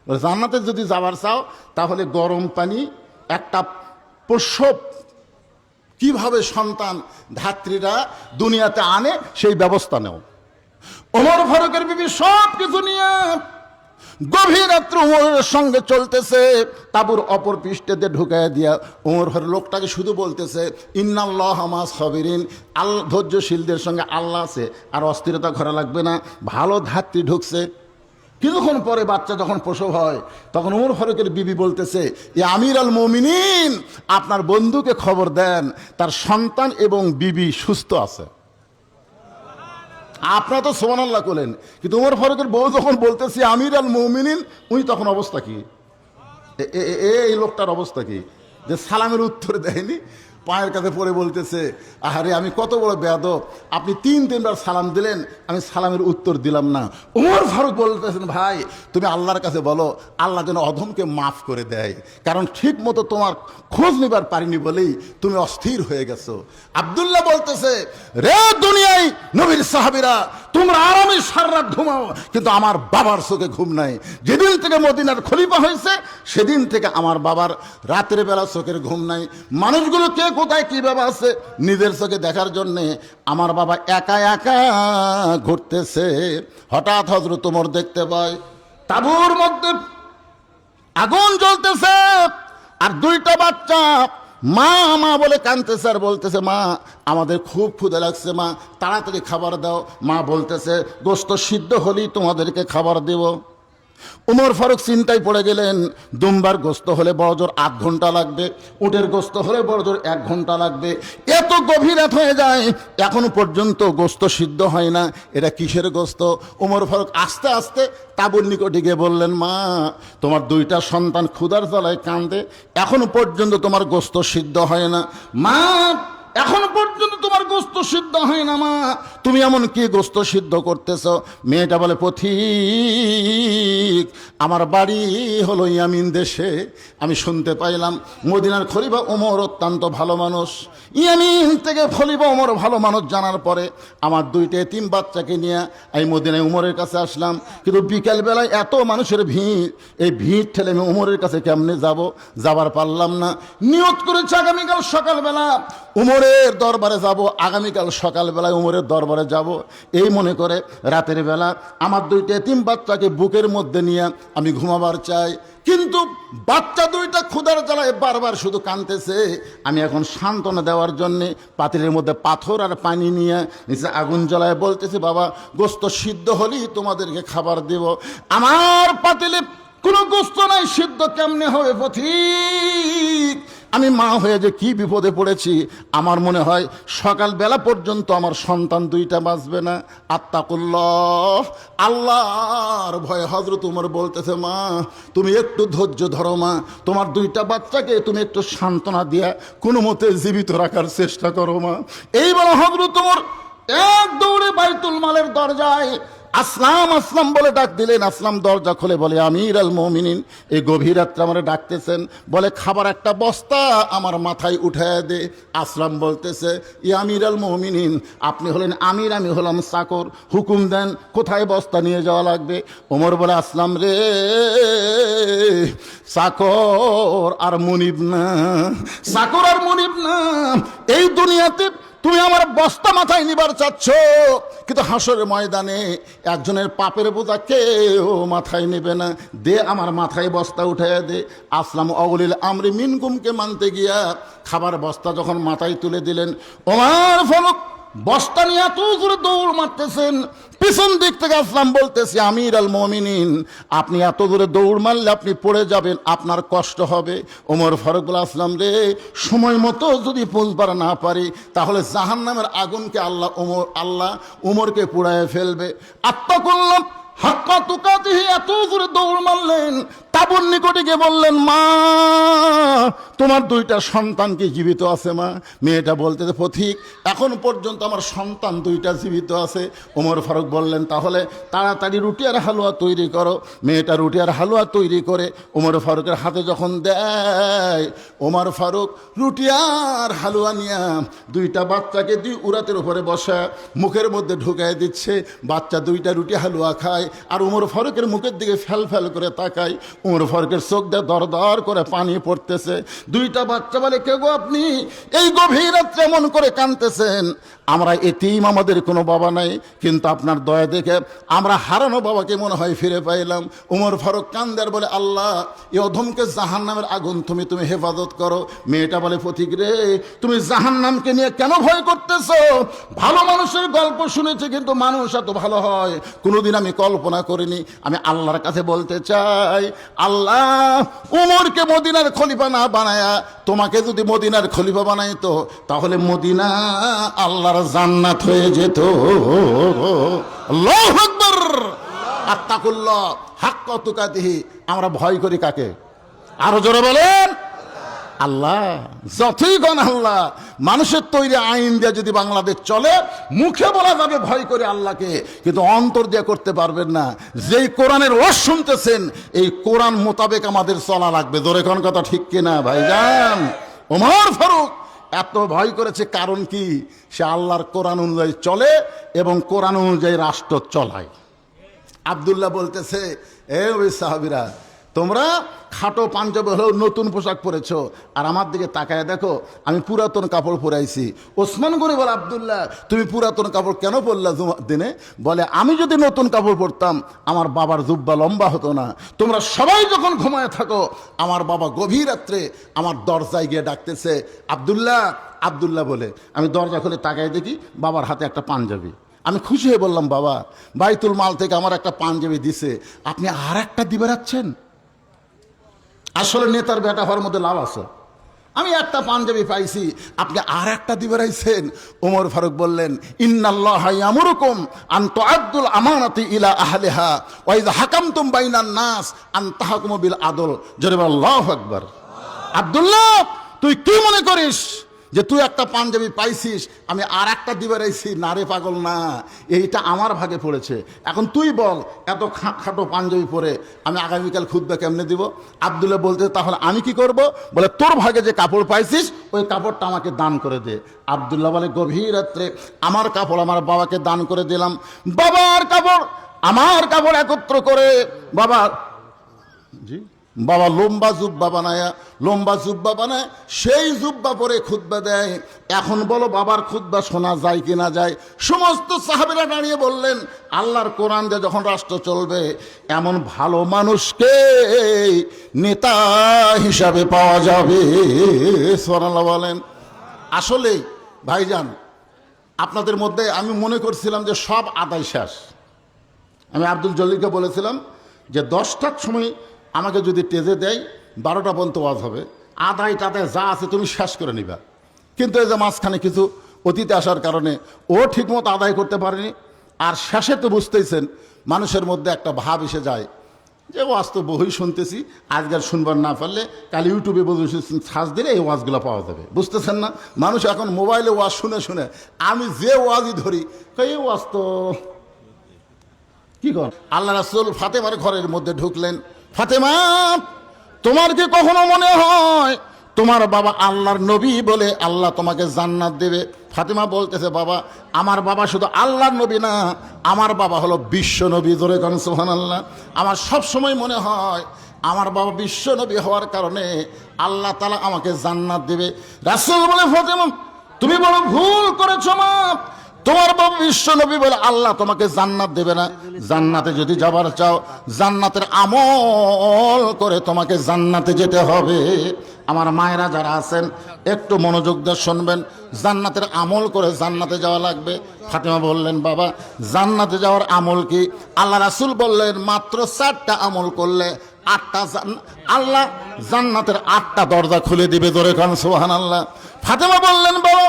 জান্নাতে যদি যাবার চাও তাহলে গরম পানি একটা প্রসব কিভাবে সন্তান ধাত্রীরা দুনিয়াতে আনে সেই ব্যবস্থা নেও। ওমর ফারুকের বিবি সব কিছু নিয়ে গভীর রাত্রে ওমরের সঙ্গে চলতেছে, তাবুর অপর পৃষ্ঠেতে ঢুকাইয়া দিয়া ওমর ফারুক লোকটাকে শুধু বলতেছে ইন্নাল্লাহ মা সাবিরিন, আল্লাহ ধৈর্যশীলদের সঙ্গে আল্লাহ আছে, আর অস্থিরতা ঘরে লাগবে না। ভালো ধাত্রী ঢুকছে। কিছুক্ষণ পরে বাচ্চা যখন প্রসব হয়, তখন ওমর ফারুকের বিবি বলতেছে এ আমির আল মুমিনিন, আপনার বন্ধুকে খবর দেন তার সন্তান এবং বিবি সুস্থ আছে। আপনারা তো সুবহানাল্লাহ করলেন, কিন্তু ওমর ফারুকের বউ যখন বলতেছে আমির আল মুমিনিন, উনি তখন অবস্থা কি? এই লোকটার অবস্থা কি যে সালামের উত্তর দেয়নি, পায়ের কাছে পড়ে বলতেছে আহারে আমি কত বড় বেয়াদব, আপনি 3-3বার সালাম দিলেন, আমি সালামের উত্তর দিলাম না। ওমর ফারুক বলতেছেন ভাই তুমি আল্লাহর কাছে বলো আল্লাহ যেন অধমকে মাফ করে দেয়, কারণ ঠিক মতো তোমার খোঁজ নিবার পারিনি বলেই তুমি অস্থির হয়ে গেছো। আব্দুল্লাহ বলতেছে রে দুনিয়ায় নবীর সাহাবীরা তোমরা আরামে সারা রাত ঘুমাও, কিন্তু আমার বাবার চোখে ঘুম নাই। যেদিন থেকে মদিনার খলিফা হয়েছে সেদিন থেকে আমার বাবার রাতের বেলা চোখের ঘুম নাই। মানুষগুলো কে কোথায় কিভাবে আছে নিজের চোখে দেখার জন্যে আমার বাবা একা একা ঘুরতেছে। হঠাৎ হযরত ওমর দেখতে পায় তাঁবুর মধ্যে আগুন জ্বলতেছে, আর 2টা বাচ্চা মা মা বলে কাঁদতেছে আর বলতেছে, মা আমাদের খুব ক্ষুধা লাগছে, মা তাড়াতাড়ি খাবার দাও। মা বলতেছে, গোশত সিদ্ধ হলেই তোমাদেরকে খাবার দেব। উমর ফারুক চিন্তায় পড়ে গেলেন, দুম্বার গোস্ত হলে বড়জোর 8 ঘন্টা লাগবে, উটের গোস্ত হলে বড়জোর 1 ঘন্টা লাগবে। এত গভীর রাত হয়ে যায়, এখনো পর্যন্ত গোস্ত সিদ্ধ হয় না, এটা কিসের গোস্ত? উমর ফারুক আস্তে আস্তে তাঁবুর নিকটে গিয়ে বললেন, মা তোমার 2টা সন্তান ক্ষুধার জ্বালায় কাঁদে, এখনো পর্যন্ত তোমার গোস্ত সিদ্ধ হয় না। মা এখনো পর্যন্ত তোমার গোস্ত সিদ্ধ হয় না, মা তুমি এমন কি গোস্ত সিদ্ধ করতেছ? মেয়েটা বলে, পথিক আমার বাড়ি হলো ইয়ামিন দেশে, আমি শুনতে পাইলাম মদিনার খলিফা ওমর অত্যন্ত ভালো মানুষ। ইয়ামিন থেকে খলিফা ওমর ভালো মানুষ জানার পরে আমার 2টা এতিম বাচ্চাকে নিয়ে আমি মদিনায় উমরের কাছে আসলাম। কিন্তু বিকেলবেলায় এত মানুষের ভিড়, এই ভিড় ঠেলে আমি উমরের কাছে কেমনে যাবার পারলাম না। নিয়ত করেছে আগামীকাল সকালবেলা উমরের দরবারে যাব, আগামীকাল সকালবেলায় উমরের দরবারে যাব। এই মনে করে রাতের বেলা আমার 2টা এতিম বাচ্চাকে বুকের মধ্যে নিয়ে আমি ঘুমাবার চাই, কিন্তু বাচ্চা 2টা ক্ষুধার জ্বালায় বারবার শুধু কাঁদতেছে। আমি এখন সান্ত্বনা দেওয়ার জন্যে পাতিলের মধ্যে পাথর আর পানি নিয়ে নিচে আগুন জ্বালায় বলতেছে, বাবা গোস্ত সিদ্ধ হলেই তোমাদেরকে খাবার দেব। আমার পাতিলে কোনো গোস্ত নাই, সিদ্ধ কেমনে হবে পথিক? আমি মা হয়ে যে কি বিপদে পড়েছি। আমার মনে হয় সকালবেলা পর্যন্ত আমার সন্তান 2টা বাঁচবে না। আত্তাকুল্লাহ, আল্লাহর ভয়ে হযরত উমর বলতেছে, মা তুমি একটু ধৈর্য ধরো, মা তোমার 2টা বাচ্চাকে তুমি একটু সান্ত্বনা দিয়া কোনো মতে জীবিত রাখার চেষ্টা করো, মা। এইবার হযরত উমর এক দৌড়ে বাইতুল মালের দরজায় আসলাম আসলাম বলে ডাক দিলেন। আসলাম দরজা খুলে বলে, আমির আল মুমিনিন এই গভীর রাত্রে আমার ডাকতেছেন, বলে খাবার একটা বস্তা আমার মাথায় উঠায় দে। আসলাম বলতেছে, ই আমির আল মুমিনিন আপনি হলেন আমির, আমি হলাম চাকর, হুকুম দেন কোথায় বস্তা নিয়ে যাওয়া লাগবে। ওমর বলে, আসলাম রে চাকর আর মুনিব না, চাকর আর মুনিব না, এই দুনিয়াতে তুমি আমার বস্তা মাথায় নিবার চাচ্ছ, কিন্তু হাসরের ময়দানে একজনের পাপের বোঝা কেউ মাথায় নেবে না, দে আমার মাথায় বস্তা উঠাইয়া দে। আসলাম অগলিল আমরি মিনকুমকে মানতে গিয়া খাবার বস্তা যখন মাথায় তুলে দিলেন, ওমর ফারুক বস্তা নিয়ে এত জোরে দৌড় মারতেছেন, পিছন দিক থেকে আসলাম বলতেছি, আমির আল মুমিনিন আপনি এত দূরে দৌড় মারলে আপনি পড়ে যাবেন, আপনার কষ্ট হবে। ওমর ফারুক বলে, আসলাম রে সময় মতো যদি পৌঁছবার না পারি তাহলে জাহান্নামের আগুনকে আল্লাহ উমরকে পুড়ায় ফেলবে। আত্মা করলাম হাক্কা তুকাতিহি, এত জোরে দৌড় মারলেন। তাবুর নিকটে গিয়ে বললেন, মা তোমার 2টা সন্তান কি জীবিত আছে? মা মেয়েটা বলতেছে, পথিক এখন পর্যন্ত আমার সন্তান 2টা জীবিত আছে। ওমর ফারুক বললেন, তাহলে তাড়াতাড়ি রুটি আর হালুয়া তৈরি করো। মেয়েটা রুটি আর হালুয়া তৈরি করে ওমর ফারুকের হাতে যখন দেয়, ওমর ফারুক রুটি আর হালুয়া নিয়ে 2টা বাচ্চাকে 2 উরাতের উপরে বসা মুখের মধ্যে ঢুকায় দিচ্ছে। বাচ্চা 2টা রুটি হালুয়া খায় আর ওমর ফারুকের মুখের দিকে ফ্যাল ফ্যাল করে তাকায়। ওমর ফারুকের চোখ দিয়ে দর দর করে পানি পড়তেছে। 2টা বাচ্চা বলে, কে গো আপনি এই গভীর রাত্রে এমন করে কাঁদতেছেন? আমরা এতিম, আমাদের কোনো বাবা নাই, কিন্তু আপনার দয়া দেখে আমরা হারানো বাবাকে মনে হয় ফিরে পাইলাম। ওমর ফারুক কান্দার বলে, আল্লাহ এ অধমকে জাহান্নামের আগুন তুমি হেফাজত করো। মেয়েটা বলে, পথিক রে তুমি জাহান্নামকে নিয়ে কেন ভয় করতেছো? ভালো মানুষের গল্প শুনেছি, কিন্তু মানুষ এত ভালো হয় কোনোদিন আমি কল্পনা করিনি। আমি আল্লাহর কাছে বলতে চাই, আল্লাহ উমরকে মদিনার খলিফা না বানায়া তোমাকে যদি মদিনার খলিফা বানাইতো তাহলে মদিনা আল্লাহর জান্নাত হয়ে যেত। আল্লাহু আকবার। আত্তাকুল্লাহ হাক্কা তুকাতিহি, আমরা ভয় করি কাকে? আরো জোরে বলেন, আল্লাহ। যতই গণ আল্লাহ, মানুষের তৈরি আইন দিয়ে যদি বাংলাদেশ চলে, মুখে বলা যাবে ভয় করে আল্লাহকে, কিন্তু অন্তর দিয়ে করতে পারবেন না। যেই কোরআনের ওয়াজ শুনতেছেন, এই কোরআন মোতাবেক আমাদের চলা লাগবে। জোরে কোন কথা ঠিক কিনা ভাইজান? ওমর ফারুক এত ভয় করেছে, কারণ কি? সে আল্লাহর কোরআন অনুযায়ী চলে এবং কোরআন অনুযায়ী রাষ্ট্র চলায়। আব্দুল্লাহ বলতেছে, এ ওই সাহাবীরা তোমরা খাটো পাঞ্জাবি হলেও নতুন পোশাক পরেছো, আর আমার দিকে তাকায় দেখো আমি পুরাতন কাপড় পরাইছি। ওসমান গনি বলে, আব্দুল্লাহ তুমি পুরাতন কাপড় কেন পরলা দিনে? বলে, আমি যদি নতুন কাপড় পরতাম আমার বাবার জুব্বা লম্বা হতো না। তোমরা সবাই যখন ঘুমায় থাকো আমার বাবা গভীর রাত্রে আমার দরজায় গিয়ে ডাকতেছে, আব্দুল্লাহ আব্দুল্লাহ বলে। আমি দরজা খুলে তাকায় দেখি বাবার হাতে একটা পাঞ্জাবি। আমি খুশি হয়ে বললাম, বাবা বাইতুল মাল থেকে আমার একটা পাঞ্জাবি দিছে, আপনি আর একটা দিবে রাখছেন? আসলে নেতার বেটা হওয়ার মধ্যে লাভ আছে। আমি একটা পাঞ্জাবি পাইছি, আপনি আর একটা দিবে রাইছেন। ওমর ফারুক বললেন, ইন্নাল্লাহা ইয়ামুরুকুম আন তুআদ্দুল আমানাতি ইলা আহলিহা ওয়া ইযা হাকামতুম বাইনান নাস আন তাহকুমু বিল আদল। জোরে বল আল্লাহু আকবার। আব্দুল্লাহ তুই কি মনে করিস যে তুই একটা পাঞ্জাবি পাইছিস আমি আর একটা দিবে রাইছি? না রে পাগল, না, এইটা আমার ভাগে পড়েছে। এখন তুই বল, এত খাটো পাঞ্জাবি পরে আমি আগামীকাল খুতবা কেমনে দিব? আব্দুল্লাহ বলতে, তাহলে আমি কি করব? বলে, তোর ভাগে যে কাপড় পাইছিস ওই কাপড়টা আমাকে দান করে দে। আব্দুল্লাহ বলে, গভীর রাত্রে আমার কাপড় আমার বাবাকে দান করে দিলাম। বাবার কাপড় আমার কাপড় একত্র করে বাবা লম্বা জুব্বা বানায় সেই জুব্বা পরে খুতবা দেয়। এখন বলো বাবার খুতবা শোনা যায় কি না যায়? সমস্ত সাহাবীরা দাঁড়িয়ে বললেন, আল্লাহর কোরআন দিয়ে যখন রাষ্ট্র চলবে এমন ভালো মানুষকে নেতা হিসাবে পাওয়া যাবে। সুবহানাল্লাহ বলেন। আসলে ভাইজান, আপনাদের মধ্যে আমি মনে করছিলাম যে সব আদায় শেষ। আমি আব্দুল জলিলকে বলেছিলাম যে 10টার সময় আমাকে যদি টেজে দেয় 12টা পর্যন্ত ওয়াজ হবে, আদায় টাদায় যা আছে তুমি শেষ করে নিবা। কিন্তু এই যে মাঝখানে কিছু অতীতে আসার কারণে ও ঠিকমতো আদায় করতে পারেনি। আর শেষে তো বুঝতেইছেন মানুষের মধ্যে একটা ভাব এসে যায় যে ওয়াজ তো বহুই শুনতেছি, আজকাল শুনবার না পারলে কাল ইউটিউবে সার্চ দিলে এই ওয়াজগুলো পাওয়া যাবে। বুঝতেছেন না? মানুষ এখন মোবাইলে ওয়াজ শুনে শুনে আমি যে ওয়াজই ধরি এই ওয়াজ তো কি কর। আল্লাহ রাসূল ফাতেমার ঘরের মধ্যে ঢুকলেন। ফাতেমা, তোমার কি কখনো মনে হয় তোমার বাবা আল্লাহর নবী বলে আল্লাহ তোমাকে জান্নাত দেবে? ফাতেমা বলতেছে, বাবা আমার বাবা শুধু আল্লাহর নবী না, আমার বাবা হলো বিশ্ব নবী। জোরে কোন সুবহানাল্লাহ। আমার সব সময় মনে হয় আমার বাবা বিশ্ব নবী হওয়ার কারণে আল্লাহ তাআলা আমাকে জান্নাত দেবে। রাসূল বলে, ফাতেমা তুমি বড় ভুল করেছো মা, তোমার বাবা বিশ্ব নবী বলে আল্লাহ তোমাকে জান্নাত দেবে না। জান্নাতে যদি যাবার চাও জান্নাতের আমল করে তোমাকে জান্নাতে যেতে হবে। আমার মায়েরা যারা আছেন একটু মনোযোগ দিয়ে শুনবেন, জান্নাতের আমল করে জান্নাতে যাওয়া লাগবে। ফাতেমা বললেন, বাবা জান্নাতে যাওয়ার আমল কি? আল্লাহ রাসূল বললেন, মাত্র 4টা আমল করলে 8টা আল্লাহ জান্নাতের 8টা দরজা খুলে দিবে। জোরে কান সুবহানাল্লাহ। ফাতেমা বললেন, বাবা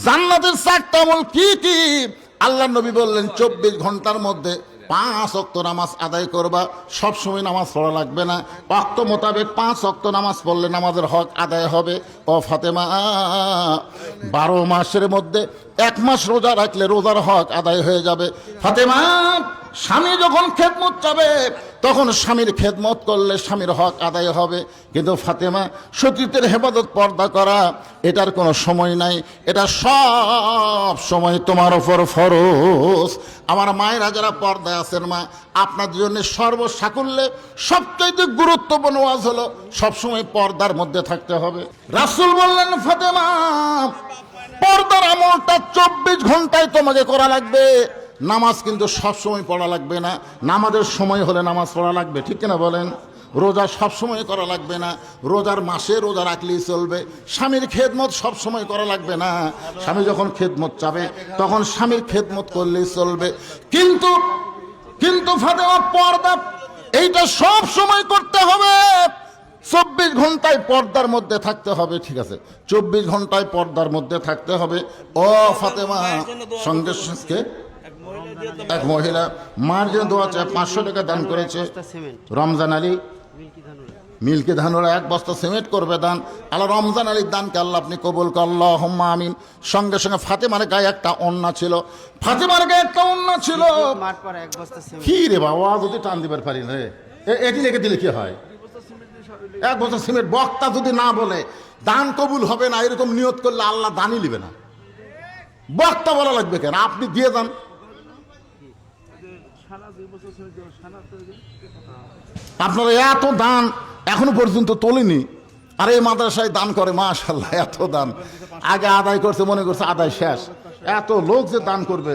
জান্নাতের 4টা আমল কি কি? আল্লাহ নবী বললেন, 24 ঘন্টার মধ্যে 5 ওয়াক্ত নামাজ আদায় করবা। সব সময় নামাজ পড়া লাগবে না, ওয়াক্ত মোতাবেক 5 ওয়াক্ত নামাজ পড়লে নামাজের হক আদায় হবে। ও ফাতেমা, 12 মাসের মধ্যে 1 মাস রোজা রাখলে রোজার হক আদায় হয়ে যাবে। ফাতেমা, স্বামী যখন খেদমত চাবে তখন স্বামীর খেদমত করলে স্বামীর হক আদায় হবে। কিন্তু ফাতেমা, সতীত্বের হেফাজত পর্দা করা এটার কোনো সময় নাই, এটা সব সময় তোমার ওপর ফরজ। আমার মায়েরা যারা পর্দায় আছেন মা, আপনাদের জন্য সর্বসাকুল্যে সবচাইতে গুরুত্বপূর্ণ ওয়াজ হলো সবসময় পর্দার মধ্যে থাকতে হবে। রাসূল বললেন, ফাতেমা পর্দার আমলটা 24 ঘন্টায় তোমাকে করা লাগবে। নামাজ কিন্তু সব সময় পড়া লাগবে না, নামাজের সময় হলে নামাজ পড়া লাগবে, ঠিক কিনা বলেন? রোজা সব সময় করা লাগবে না, রোজার মাসে রোজা রাখলেই চলবে। স্বামীর খেদমত সব সময় করা লাগবে না, স্বামী যখন খেদমত চাবে তখন স্বামীর খেদমত করলেই চলবে। কিন্তু কিন্তু ফাতেমা, পর্দা এইটা সব সময় করতে হবে, 24 ঘন্টায় পর্দার মধ্যে থাকতে হবে। ঠিক আছে, 24 ঘন্টায় পর্দার মধ্যে থাকতে হবে। ও ফাতেমা, সঙ্গে সঙ্গে এক মহিলা মার জন্য দোয়া চায়, 500 টাকা দান করেছে। রমজান আলী মিল্কি ধানুরা 1 বস্তা সিমেন্ট করবে দান। আল্লাহ রমজান আলীর দানকে আল্লাহ আপনি কবুল কর, আল্লাহুম্মা আমিন। সঙ্গে সঙ্গে ফাতেমার গায়ে একটা ওন্না ছিল, ফাতেমার গায়ে একটা ওন্না ছিল। কি রে বাবা, যদি টান দিবার পারি না এটি লিখে দিলে কি হয়? 1 বস্তা সিমেন্ট। বক্তা যদি না বলে দান কবুল হবে না এরকম নিয়ত করলে আল্লাহ দানই নেবে না। বক্তা বলা লাগবে কেন? আপনি দিয়ে যান। আপনারা এত দান এখনো পর্যন্ত তোলেনি, আর এই মাদ্রাসায় দান করে মাশাআল্লাহ, এত দান আগে আদায় করছে, মনে করছে আদায় শেষ, এত লোক যে দান করবে।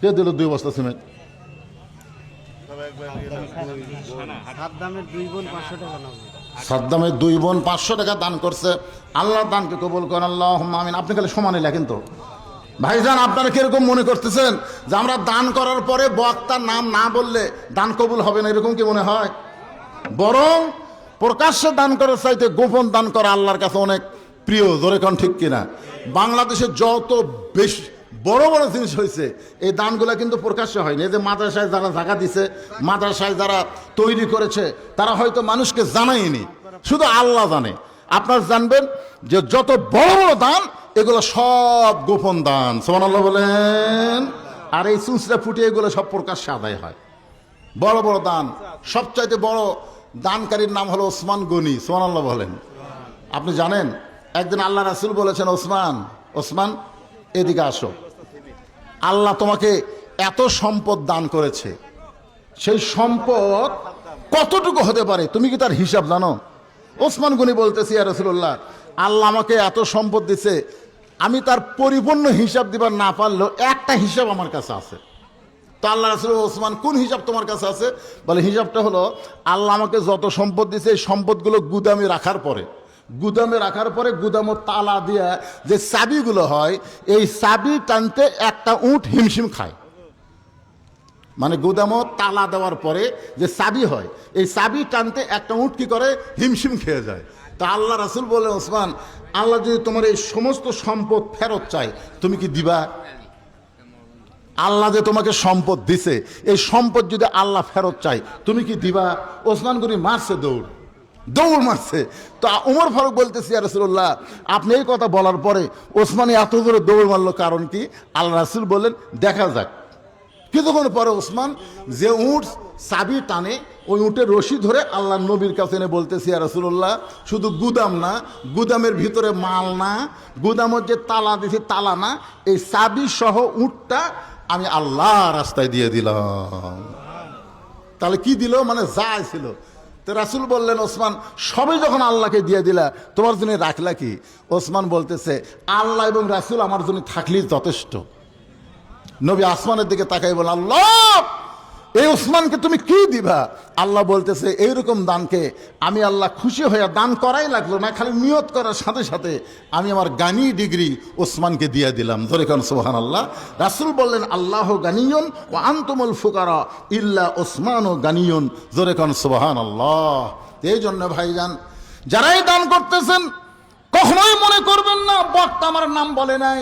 কে দিল 2 বস্তা সিমেন্ট? সাদ্দামের 2 বোন 500 টাকা দান করছে। আল্লাহ দানকে কবুল করেন, আল্লাহুম্মা আমিন। আপনি খালি সমানে লেখেন তো ভাইজান, আপনারা কিরকম মনে করতেছেন যে আমরা দান করার পরে বক্তার নাম না বললে দান কবুল হবে না, এরকম কি মনে হয়? বরং প্রকাশ্যে দান করার চাইতে গোপন দান করা আল্লাহর কাছে অনেক প্রিয়। জোরে কোন ঠিক কিনা? বাংলাদেশে যত বেশি বড় বড় জিনিস হয়েছে এই দানগুলো কিন্তু প্রকাশ্যে হয়নি। এই যে মাদ্রাসায় যারা জায়গা দিছে, মাদ্রাসায় যারা তৈরি করেছে, তারা হয়তো মানুষকে জানায়নি, শুধু আল্লাহ জানে। আপনারা জানবেন যে যত বড় বড় দান এগুলো সব গোপন দান। সুবহানাল্লাহ বলেন। আর এই চুঁচড়া ফুটিয়ে এগুলো সব প্রকাশ্যে আদায় হয়। বড় বড় দান, সবচাইতে বড় দানকারীর নাম হলো ওসমান গনি। সুবহানাল্লাহ বলেন। আপনি জানেন একদিন আল্লাহ রাসূল বলেছেন, ওসমান, ওসমান এদিকে আসো, আল্লাহ তোমাকে এত সম্পদ দান করেছে, সেই সম্পদ কতটুকু হতে পারে তুমি কি তার হিসাব জানো? ওসমান গনি বলতেছি, ইয়া রাসূলুল্লাহ, আল্লাহ আমাকে এত সম্পদ দিছে, আমি তার পরিপূর্ণ হিসাব দিবার না পারলেও একটা হিসাব আমার কাছে আছে। তো আল্লাহ রাসূল, ওসমান কোন হিসাব তোমার কাছে আছে? বলে হিসাবটা হলো আল্লাহ আমাকে যত সম্পদ দিছে এই সম্পদগুলো গুদামে রাখার পরে গুদামের তালা দিয়ে যে চাবিগুলো হয়, এই চাবি টানতে একটা উট হিমশিম খায়। মানে গুদামত তালা দেওয়ার পরে যে চাবি হয়, এই চাবি টানতে একটা উট কি করে? হিমশিম খেয়ে যায়। তা আল্লাহ রাসূল বললেন, ওসমান, আল্লাহ যদি তোমার এই সমস্ত সম্পদ ফেরত চায় তুমি কি দিবা? আল্লাহ যে তোমাকে সম্পদ দিছে, এই সম্পদ যদি আল্লাহ ফেরত চায় তুমি কি দিবা? ওসমান গনি মারছে, দৌড় মারছে। তো উমর ফারুক বলতেছি, ইয়া রাসূলুল্লাহ, আপনি এই কথা বলার পরে ওসমান এত জোরে দৌড় মারলো কারণ কি? আল্লাহ রাসূল বললেন দেখা যাক। কিছুক্ষণ পরে ওসমান যে উট চাবি টানে, ওই উটের রশি ধরে আল্লাহ নবীর কাছে এনে বলতেছি, ইয়া রাসূলুল্লাহ, শুধু গুদাম না, গুদামের ভিতরে মাল না, গুদামের যে তালা দিয়েছি তালা না, এই চাবি সহ উটটা আমি আল্লাহ রাস্তায় দিয়ে দিলাম। তাহলে কি দিল? মানে যা ছিল। তো রাসূল বললেন, ওসমান, সবই যখন আল্লাহকে দিয়ে দিলা, তোমার জন্য রাখলা কি? ওসমান বলতেছে, আল্লাহ এবং রাসূল আমার জন্য থাকলেই যথেষ্ট। নবী আসমানের দিকে তাকাই বলেন, আল্লাহ, এই ওসমানকে তুমি কি দিবা? আল্লাহ বলতেছে, এইরকম দানকে আমি আল্লাহ খুশি হয়ে দান করাই লাগলো না, খালি নিয়ত করার সাথে সাথে আমি আমার গানি ডিগ্রি ওসমানকে দিয়ে দিলাম। ধরে কারণ সুবহানাল্লাহ। রাসূল বললেন, আল্লাহ গানিয়ুন ওয়া আনতুমুল ফুকারা ইল্লা ওসমানও গানিয়ুন। জোরে কারণ সুবহানাল্লাহ। এই জন্য ভাইজান, যারাই দান করতেছেন কখনোই মনে করবেন না বক্তা আমার নাম বলে নাই,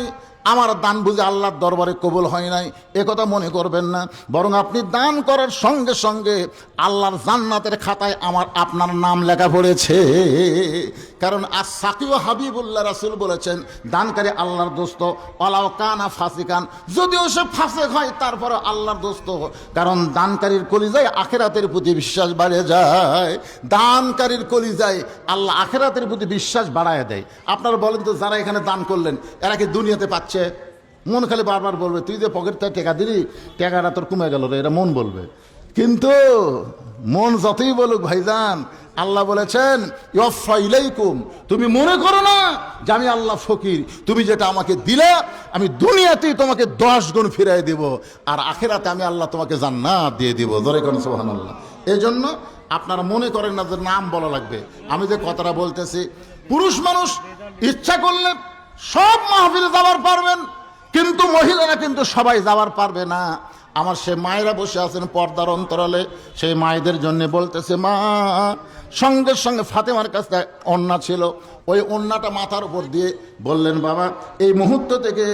আমার দান বুঝে আল্লাহর দরবারে কবুল হয় নাই, একথা মনে করবেন না। বরং আপনি দান করার সঙ্গে সঙ্গে আল্লাহর জান্নাতের খাতায় আপনার নাম লেখা পড়েছে। কারণ আস-সাকিউ হাবিবুল্লাহ, রাসূল বলেছেন, দানকারী আল্লাহর দোস্ত, ওয়ালাউ কানা ফাসিকান, যদিও সে ফাসিক হয় তারপরে আল্লাহর দোস্ত। কারণ দানকারীর কলিজায় আখিরাতের প্রতি বিশ্বাস বাড়ে যায়। দানকারীর কলিজায় আল্লাহ আখিরাতের প্রতি বিশ্বাস বাড়ায় দেয়। আপনারা বলেন তো, যারা এখানে দান করলেন এরা কি দুনিয়াতে পাচ্ছে? মন খালি বারবার বলবে, তুই যে পকেট থেকে টাকা দিলি, টাকাটা তোর কমে গেল রে, এরা মন বলবে। কিন্তু মন যতই বলুক ভাইজান, আল্লাহ বলেছেন, ইউফা ইলাইকুম, তুমি মনে করো না যে আমি আল্লাহ ফকির, তুমি যেটা আমাকে দিলা আমি দুনিয়াতেই তোমাকে 10 গুণ ফিরাই দিব, আর আখিরাতে আমি আল্লাহ তোমাকে জান্নাত দিয়ে দিব। জোরে কোন সুবহানাল্লাহ। এই জন্য আপনারা মনে করেন না যে নাম বলা লাগবে। আমি যে কথাটা বলতেছি, পুরুষ মানুষ ইচ্ছা করলে সব মাহফিলে যাওয়ার পারবেন, কিন্তু মহিলারা কিন্তু সবাই যাওয়ার পারবে না। আমার সে মায়েরা বসে আছেন পর্দার অন্তরালে, সেই মায়েদের জন্য বলতেছে, মা, সঙ্গে সঙ্গে ফাতেমার কাছে ওড়না ছিল, ওই ওড়নাটা মাথার উপর দিয়ে বললেন, বাবা, এই মুহূর্ত থেকে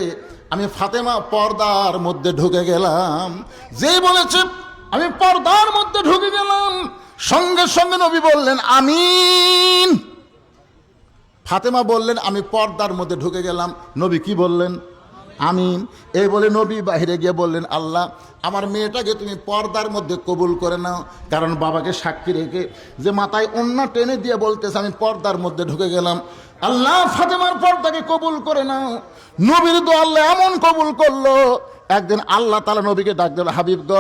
আমি ফাতেমা পর্দার মধ্যে ঢুকে গেলাম। যেই বলেছে আমি পর্দার মধ্যে ঢুকে গেলাম, সঙ্গে সঙ্গে নবী বললেন আমিন। ফাতেমা বললেন আমি পর্দার মধ্যে ঢুকে গেলাম। নবী কি বললেন? আমিন। এই বলে নবী বাইরে গিয়ে বললেন, আল্লাহ, আমার মেয়েটাকে তুমি পর্দার মধ্যে কবুল করে নাও। কারণ বাবাকে সাক্ষী রেখে যে মাথায় ওড়না টেনে দিয়ে বলতেছে আমি পর্দার মধ্যে ঢুকে গেলাম, আল্লাহ ফাতেমার পর্দাকে কবুল করে নাও। নবীর দোয়া আল্লাহ এমন কবুল করলো, একদিন আল্লাহ তাআলা নবীকে ডাক দিল, হাবিব গ,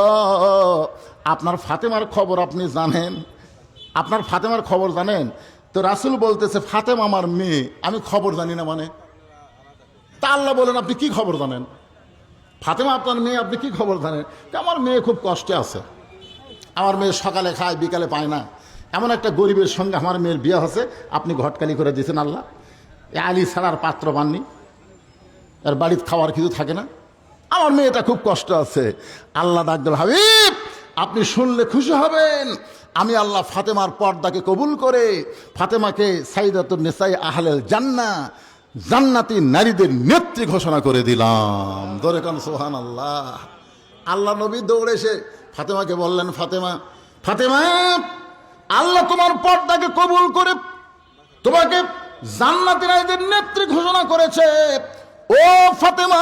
আপনার ফাতেমার খবর আপনি জানেন? আপনার ফাতেমার খবর জানেন? তো রাসূল বলতেছে, ফাতেমা আমার মেয়ে, আমি খবর জানি না মানে? তা আল্লাহ বলেন, আপনি কি খবর জানেন? ফাতেমা আপনার মেয়ে, আপনি কি খবর জানেন? আমার মেয়ে খুব কষ্টে আছে, আমার মেয়ে সকালে খায় বিকালে পায় না, এমন একটা গরিবের সঙ্গে আমার মেয়ের বিয়ে হচ্ছে, আপনি ঘটকালি করে দিয়েছেন আল্লাহ। এ আলী ছাড়ার পাত্র পাননি, এর বাড়িতে খাওয়ার কিছু থাকে না, আমার মেয়েটা খুব কষ্ট আছে। আল্লাহ ডাক দিল, হাবিব আপনি শুনলে খুশি হবেন, আমি আল্লাহ ফাতেমার পর্দাকে কবুল করে ফাতেমাকে সাইয়্যিদাতুন নিসাই আহলেল জান্নাহ, জান্নাতি নারীদের নেত্রী ঘোষণা করে দিলাম। ধরে কোন সুবহানাল্লাহ। আল্লাহ নবী দৌড়ে এসে ফাতেমাকে বললেন, ফাতেমা, ফাতেমা, আল্লাহ তোমার পর্দাকে কবুল করে তোমাকে জান্নাতি নারীদের নেত্রী ঘোষণা করেছে। ও ফাতেমা,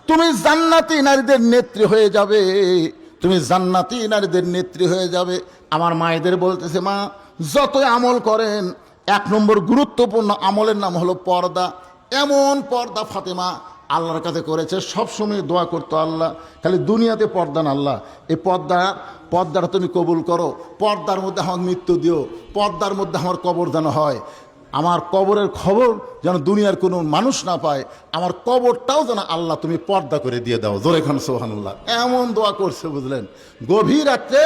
তুমি জান্নাতি নারীদের নেত্রী হয়ে যাবে, তুমি জান্নাতি নারীদের নেত্রী হয়ে যাবে। আমার মায়েদের বলতেছে, মা যতই আমল করেন, 1 নম্বর গুরুত্বপূর্ণ আমলের নাম হলো পর্দা। এমন পর্দা ফাতেমা আল্লাহর কাছে করেছে, সবসময় দোয়া করতো, আল্লাহ খালি দুনিয়াতে পর্দা না, আল্লাহ এই পর্দাটা তুমি কবুল করো, পর্দার মধ্যে আমার মৃত্যু দিও, পর্দার মধ্যে আমার কবর যেন হয়, আমার কবরের খবর যেন দুনিয়ার কোনো মানুষ না পায়, আমার কবরটাও যেন আল্লাহ তুমি পর্দা করে দিয়ে দাও। জোরে খান সুবহানাল্লাহ। এমন দোয়া করছে বুঝলেন। গভীর রাত্রে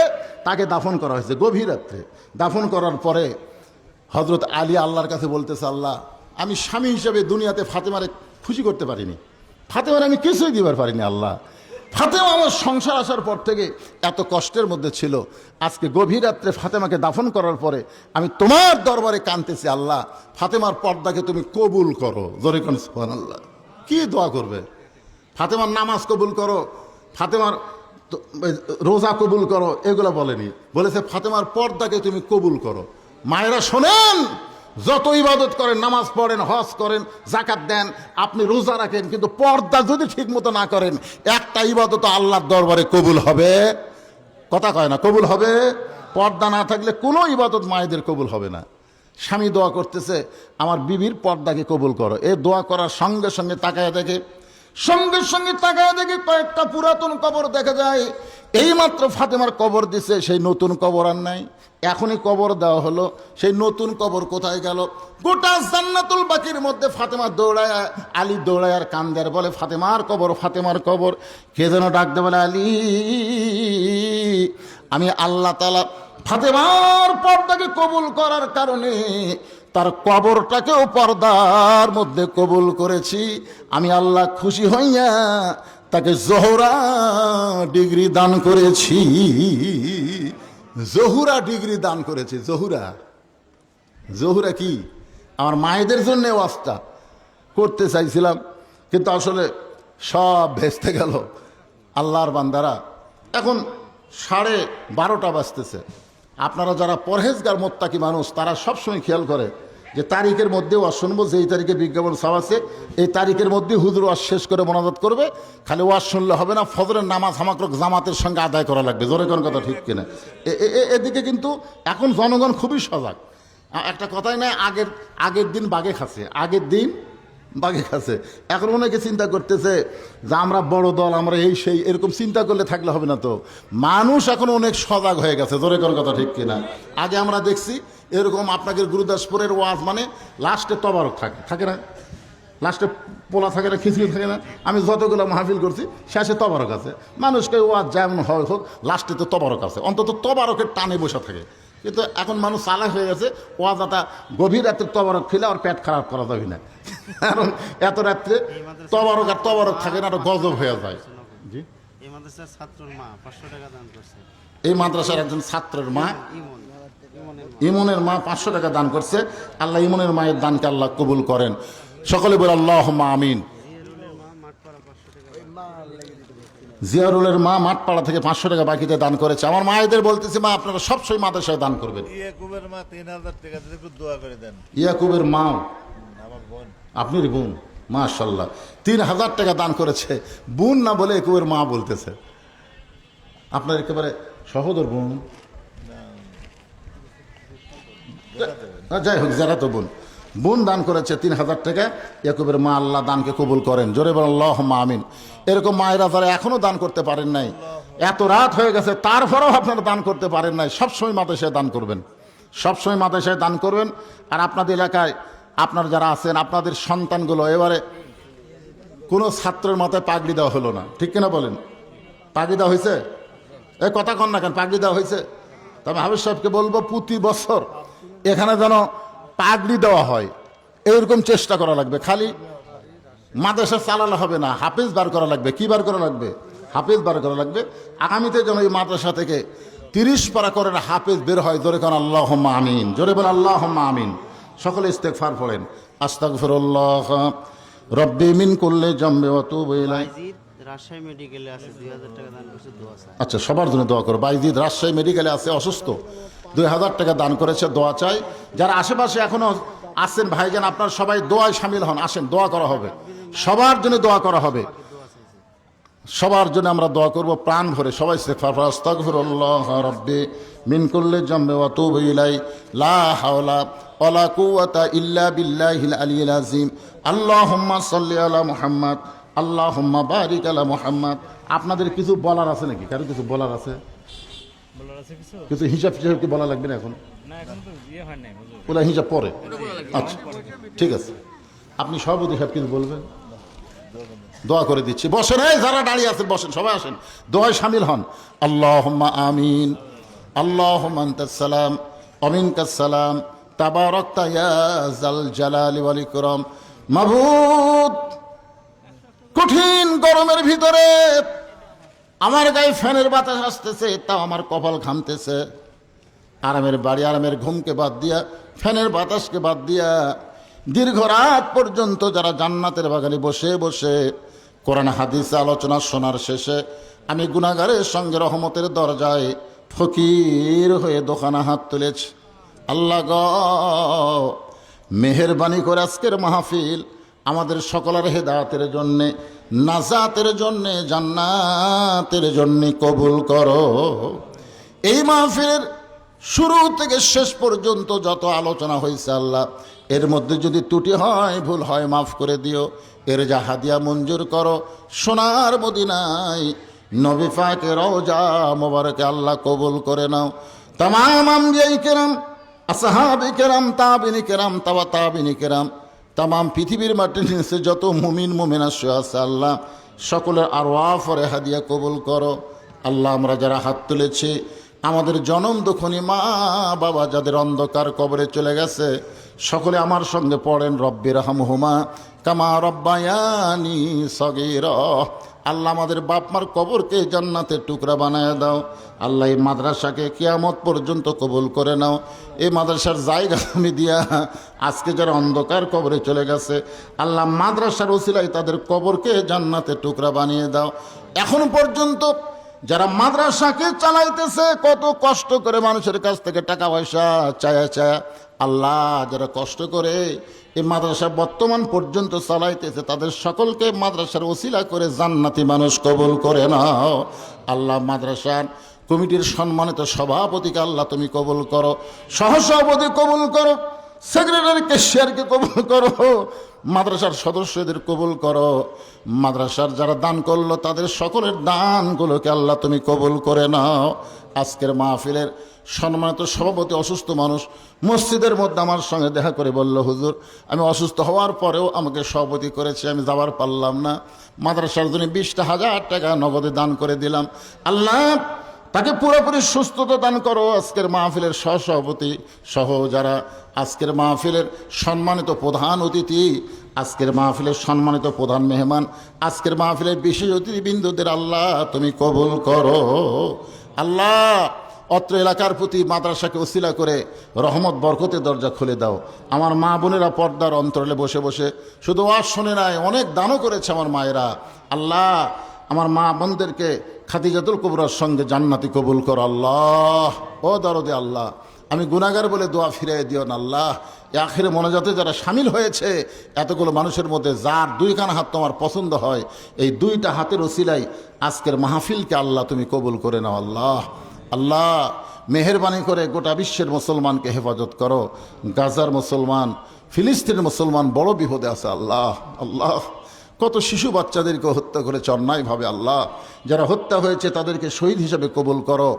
তাকে দাফন করা হয়েছে, গভীর রাত্রে দাফন করার পরে হযরত আলী আল্লাহর কাছে বলতেছে, আল্লাহ আমি স্বামী হিসেবে দুনিয়াতে ফাতেমারে খুশি করতে পারিনি, ফাতেমারে আমি কিছুই দিবার পারিনি, আল্লাহ ফাতেমা আমার সংসার আসার পর থেকে এত কষ্টের মধ্যে ছিল, আজকে গভীর রাত্রে ফাতেমাকে দাফন করার পরে আমি তোমার দরবারে কাঁদতেছি, আল্লাহ ফাতেমার পর্দাকে তুমি কবুল করো। জোরে কোন সুবহানাল্লাহ। কি দোয়া করবে? ফাতেমার নামাজ কবুল করো, ফাতেমার রোজা কবুল করো, এগুলো বলেনি, বলেছে ফাতেমার পর্দাকে তুমি কবুল করো। মায়েরা শোনেন, যত ইবাদত করেন, নামাজ পড়েন, হজ করেন, যাকাত দেন, আপনি রোজা রাখেন, কিন্তু পর্দা যদি ঠিক মতো না করেন, একটা ইবাদত আল্লাহর দরবারে কবুল হবে? কথা কয় না, কবুল হবে? পর্দা না থাকলে কোনো ইবাদত মায়েদের কবুল হবে না। স্বামী দোয়া করতেছে, আমার বিবির পর্দাকে কবুল করো। এই দোয়া করার সঙ্গে সঙ্গে তাকায় দেখে, সঙ্গে সঙ্গে তাকায় দেখে কয়েকটা পুরাতন কবর দেখা যায়। এইমাত্র ফাতেমার কবর দিছে, সেই নতুন কবর আর নাই, এখনই কবর দেওয়া হলো, সেই নতুন কবর কোথায় গেল? গোটা জান্নাতুল বাকির মধ্যে ফাতেমা দৌড়ায়, আলী দৌড়ায় আর কান্দার বলে, ফাতেমার কবর, ফাতেমার কবর। কে যেন ডাকতে বলে, আলী, আমি আল্লাহ তাআলা ফাতেমার পর্দাকে কবুল করার কারণে তার কবরটাকেও পর্দার মধ্যে কবুল করেছি। আমি আল্লাহ খুশি হইয়া তাকে জোহরা ডিগ্রি দান করেছি। জহুরা ডিগ্রি দান করেছে। জহুরা, জহুরা কি? আমার মায়েদের জন্য ওয়াজটা করতে চাইছিলাম, কিন্তু আসলে সব ভেস্তে গেল। আল্লাহর বান্দারা, এখন 12:30 বাজতেছে। আপনারা যারা পরহেজগার মোত্তাকি মানুষ, তারা সবসময় খেয়াল করে যে তারিখের মধ্যে ওয়াজ শুনবো, যেই তারিখে বিজ্ঞাপন ছাপাচ্ছে এই তারিখের মধ্যে হুজুর ওয়াজ শেষ করে মোনাজাত করবে। খালি ওয়াজ শুনলে হবে না, ফজরের নামাজ হামাকরক জামাতের সঙ্গে আদায় করা লাগবে। জোরে কোন কথা ঠিক কিনা? এদিকে কিন্তু এখন জনগণ খুবই সজাগ। একটা কথাই নাই, আগের দিন বাঘে খাচ্ছে, আগের দিন বাঘে খাচ্ছে। এখন অনেকে চিন্তা করতেছে যে আমরা বড় দল, আমরা এই সেই, এরকম চিন্তা করলে থাকলে হবে না তো। মানুষ এখন অনেক সজাগ হয়ে গেছে। জোরে কোন কথা ঠিক কিনা? আগে আমরা দেখছি এরকম আপনাদের গুরুদাসপুরের ওয়াজ মানে লাস্টে তবারক থাকে না, লাস্টে পোলা থাকে না, খিচড়ি থাকে না। আমি যতগুলো মাহফিল করছি শেষে তবারক আছে। মানুষকে ওয়াজ যেমন হয় হোক, লাস্টে তো তবারক আছে, অন্তত তবারকের টানে বসে থাকে। কিন্তু এখন মানুষ চালাক হয়ে গেছে, ওয়াজাটা গভীর রাত্রে তবারক খেলে আর পেট খারাপ করা যাবে না, কারণ এত রাত্রে তবারক আর তবারক থাকে না, আর গজব হয়ে যায়। জি, এই মাদ্রাসার ছাত্রের মা 500 টাকা দান করছে। এই মাদ্রাসার একজন ছাত্রের মা, ইমনের মা 500 টাকা দান করছে। আল্লাহ ইমনের মায়ের দানকে আল্লাহ কবুল করেন। সকলে বলে আল্লাহুম্মা আমিন। জিয়ারুলের মা মাঠপাড়া থেকে 500 টাকা বাকিতে দান করেছে। আমার মায়েদের বলতেছি, মা আপনারা সবসময় মাদ্রাসায় দান করবেন। ইয়াকুবের মা 3000 টাকা দিয়ে একটু দোয়া করে দেন। ইয়াকুবের মা আমার বোন, আপনার বোন, মাশাআল্লাহ 3000 টাকা দান করেছে। বোন না বলে ইয়াকুবের মা বলতেছে। আপনার একেবারে সহোদর বোন, যাই হোক, যারা তো বোন, বোন দান করেছে 3000 টাকা, ইয়াকুবের মা আল্লাহ দানকে কবুল করেন, জোরে বলেন আল্লাহুম্মা আমিন। এরকম মায়েরা যারা এখনো দান করতে পারেন নাই, এত রাত হয়ে গেছে তারপরেও আপনারা দান করতে পারেন নাই, সবসময় মাদ্রাসায় দান করবেন, সবসময় মাদ্রাসায় দান করবেন। আর আপনাদের এলাকায় আপনার যারা আছেন, আপনাদের সন্তানগুলো, এবারে কোনো ছাত্রের মাথায় পাগড়ি দেওয়া হলো না, ঠিক কিনা বলেন? পাগড়ি দেওয়া হয়েছে? এই কথা কন না কেন, পাগড়ি দেওয়া হয়েছে? তবে হাফেজ সাহেবকে বলবো প্রতি বছর এখানে যেন পাগড়ি দেওয়া হয়, এরকম চেষ্টা করা লাগবে। খালি মাদ্রাসা চালালে হবে না, হাফেজ বার করা লাগবে। কি বার করা লাগবে? হাফেজ বার করা লাগবে। আগামীতে যেন এই মাদ্রাসা থেকে 30 পারা করে হাফেজ বের হয়, জোরে কারণ আল্লাহুম্মা আমিন, জোরে বলে আল্লাহুম্মা আমিন। সকলে ইস্তেগফার পড়েন, আস্তাগফিরুল্লাহ রব্বি মিন কুল্লি জামবি ওয়া তুবু ইলাইহি। বাইজিদ রাজশাহী মেডিকেলে আছে, 2000 টাকা দান করছে, দোয়া চাই। আচ্ছা, সবার জন্য দোয়া করো। বাইজিদ রাজশাহী মেডিকেলে আছে, অসুস্থ, 2000 টাকা দান করেছে, দোয়া চাই। যারা আশেপাশে এখনো আছেন ভাইজান, আপনার সবাই দোয়ায় সামিল হন, আসেন, দোয়া করা হবে, সবার জন্য দোয়া করা হবে, সবার জন্য আমরা দোয়া করব প্রাণ ভরে। সবাই ইস্তেগফার, আস্তাগফিরুল্লাহ রাব্বি মিন কুল্লি জামবি ওয়া তুবু ইলাইহি, লা হাওলা ওয়ালা কুওয়াতা ইল্লা বিল্লাহিল আলিয়্যিল আযীম। আল্লাহুম্মা সাল্লি আলা মুহাম্মাদ, আল্লাহুম্মা বারিক আলা মুহাম্মাদ। আপনাদের কিছু বলার আছে নাকি? কারো কিছু বলার আছে? কিছু হিসাব ফিসাব কি বলা লাগবে না এখন? ওলা হিসাব পরে। আচ্ছা, ঠিক আছে, আপনি সভাপতি সাহেব কিছু বলবেন? দোয়া করে দিচ্ছি, বসেন, এই যারা দাঁড়িয়ে আছেন বসেন, সবাই আসেন, দোয়ায় শামিল হন। আল্লাহুম্মা আমিন, আল্লাহুম্মা আনতাস সালাম ওয়া মিনকাস সালাম, তাবারাকতা ইয়া যাল জালালি ওয়াল ইকরাম। মাবুদ, কঠিন গরমের ভিতরে আমার গায়ে ফ্যানের বাতাস আসতেছে, তাও আমার কপাল ঘামতেছে। আরামের বাড়ি, আরামের ঘুমকে বাদ দিয়া, ফ্যানের বাতাসকে বাদ দিয়া, দীর্ঘ রাত পর্যন্ত যারা জান্নাতের বাগানে বসে বসে কোরআন হাদিস আলোচনা শোনার শেষে আমি গুনাহগারের সঙ্গে রহমতের দরজায় ফকির হয়ে দোকানে হাত তুলেছি। আল্লাহ গো, মেহেরবানি করে আজকের মাহফিল আমাদের সকলের হেদায়েতের জন্যে, নাজাতের জন্যে, জান্নাতের জন্যে কবুল করো। এই মাহফিলের শুরু থেকে শেষ পর্যন্ত যত আলোচনা হয়েছে আল্লাহ, এর মধ্যে যদি ত্রুটি হয়, ভুল হয়, মাফ করে দিও। এর যা হাদিয়া মঞ্জুর করো, সোনার মদিনায় নবী পাকের রওজা মোবারকে আল্লাহ কবুল করে নাও। তামাম আম্বিয়ায়ে কেরাম, আসহাবে কেরাম, তাবিনী কেরাম, তাবা তাবিনী কেরাম, তামাম পৃথিবীর মাটির নিচে যত মুমিন মুমিনা শুয়ে আছে আল্লাহ, সকলের আরওয়াহ ফরে হাদিয়া কবুল করো। আল্লাহ, আমরা যারা হাত তুলেছি, আমাদের জনম দুঃখনী মা বাবা যাদের অন্ধকার কবরে চলে গেছে, সকলে আমার সঙ্গে পড়েন, রব্বির হামহুমা কামা রব্বায়ানি সগীরা। আল্লাহ, আমাদের বাপ মার কবরকে জান্নাতের টুকরা বানায় দাও। আল্লাহ, এই মাদ্রাসাকে কিয়ামত পর্যন্ত কবুল করে নাও। এই মাদ্রাসার জায়গা আমি দিয়া আজকে যারা অন্ধকার কবরে চলে গেছে আল্লাহ, মাদ্রাসার ওসিলায় তাদের কবরকে জান্নাতের টুকরা বানিয়ে দাও। এখন পর্যন্ত যারা মাদ্রাসাকে চালাইতেছে, কত কষ্ট করে মানুষের কাছ থেকে টাকা পয়সা চায়া চায়া, আল্লাহ, যারা কষ্ট করে এই মাদ্রাসা বর্তমান পর্যন্ত চালাইতেছে, তাদের সকলকে মাদ্রাসার ওসিলা করে জান্নাতি মানুষ কবুল করে নাও। আল্লাহ, মাদ্রাসার কমিটির সম্মানিত সভাপতিকে আল্লাহ তুমি কবুল করো, সহসভাপতি কবুল করো, সেক্রেটারি ক্যাশিয়ারকে কবুল করো, মাদ্রাসার সদস্যদের কবুল করো। মাদ্রাসার যারা দান করলো তাদের সকলের দানগুলোকে আল্লাহ তুমি কবুল করে নাও। আজকের মাহফিলের সম্মানিত সভাপতি অসুস্থ মানুষ, মসজিদের মধ্যে আমার সঙ্গে দেখা করে বলল, হুজুর আমি অসুস্থ হওয়ার পরেও আমাকে সভাপতি করেছে, আমি যাবার পারলাম না, মাদ্রাসার জন্য 20,000 টাকা নগদে দান করে দিলাম। আল্লাহ, তাকে পুরোপুরি সুস্থতা দান করো। আজকের মাহফিলের সহসভাপতি সহ যারা আজকের মাহফিলের সম্মানিত প্রধান অতিথি, আজকের মাহফিলের সম্মানিত প্রধান মেহমান, আজকের মাহফিলের বিশেষ অতিথিবৃন্দদের আল্লাহ তুমি কবুল করো। আল্লাহ, অত্র এলাকার প্রতি মাদ্রাসাকে ওসিলা করে রহমত বরকতের দরজা খুলে দাও। আমার মা বোনেরা পর্দার অন্তরালে বসে বসে শুধু ওয়াজ শুনে নাই, অনেক দানও করেছে আমার মায়েরা। আল্লাহ, আমার মা বোনদেরকে খাদিজাতুল কুবরার সঙ্গে জান্নাতি কবুল কর। আল্লাহ, ও দরদে আল্লাহ, আমি গুনাহগার বলে দোয়া ফিরিয়ে দিও না। আল্লাহ, আখিরে মোনাজাতে যারা সামিল হয়েছে, এতগুলো মানুষের মধ্যে যার 2 হাত তোমার পছন্দ হয়, এই 2টা হাতের ওসিলাই আজকের মাহফিলকে আল্লাহ তুমি কবুল করে নাও। আল্লাহ, আল্লাহ, মেহেরবানি করে গোটা বিশ্বের মুসলমানকে হেফাজত করো। গাজার মুসলমান, ফিলিস্তিনের মুসলমান বড় বিপদে আছে আল্লাহ। আল্লাহ, কত শিশু বাচ্চাদেরকে হত্যা করেছে অন্যায়ভাবে আল্লাহ। যারা হত্যা হয়েছে তাদেরকে শহীদ হিসেবে কবুল করো,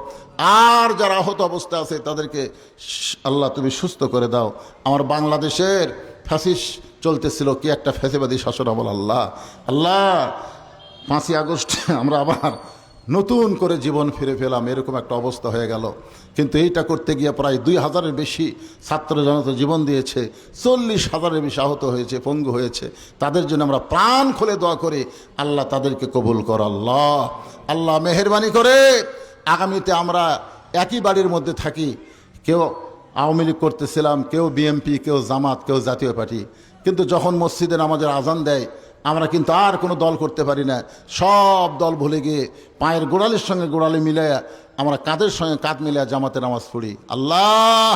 আর যারা আহত অবস্থা আছে তাদেরকে আল্লাহ তুমি সুস্থ করে দাও। আমার বাংলাদেশের ফ্যাসিস চলতেছিল, কি একটা ফ্যাসিবাদী শাসন আমল আল্লাহ। আল্লাহ, 5ই আগস্ট আমরা আবার নতুন করে জীবন ফিরে পেলাম, এরকম একটা অবস্থা হয়ে গেল। কিন্তু এইটা করতে গিয়ে প্রায় 2000-এর বেশি ছাত্র জনতা জীবন দিয়েছে, 40,000-এর বেশি আহত হয়েছে, পঙ্গু হয়েছে। তাদের জন্য আমরা প্রাণ খুলে দোয়া করি, আল্লাহ তাদেরকে কবুল কর আল্লাহ। আল্লাহ মেহেরবানি করে আগামীতে আমরা একই বাড়ির মধ্যে থাকি, কেউ আওয়ামী লীগ করতেছিলাম, কেউ বিএমপি, কেউ জামাত, কেউ জাতীয় পার্টি। কিন্তু যখন মসজিদে নামাজের আজান দেয় আমরা কিন্তু আর কোনো দল করতে পারি না, সব দল ভুলে গিয়ে পায়ের গোড়ালির সঙ্গে গোড়ালি মিলাইয়া আমরা কাঁধের সঙ্গে কাঁধ মিলাইয়া জামাতে নামাজ পড়ি। আল্লাহ,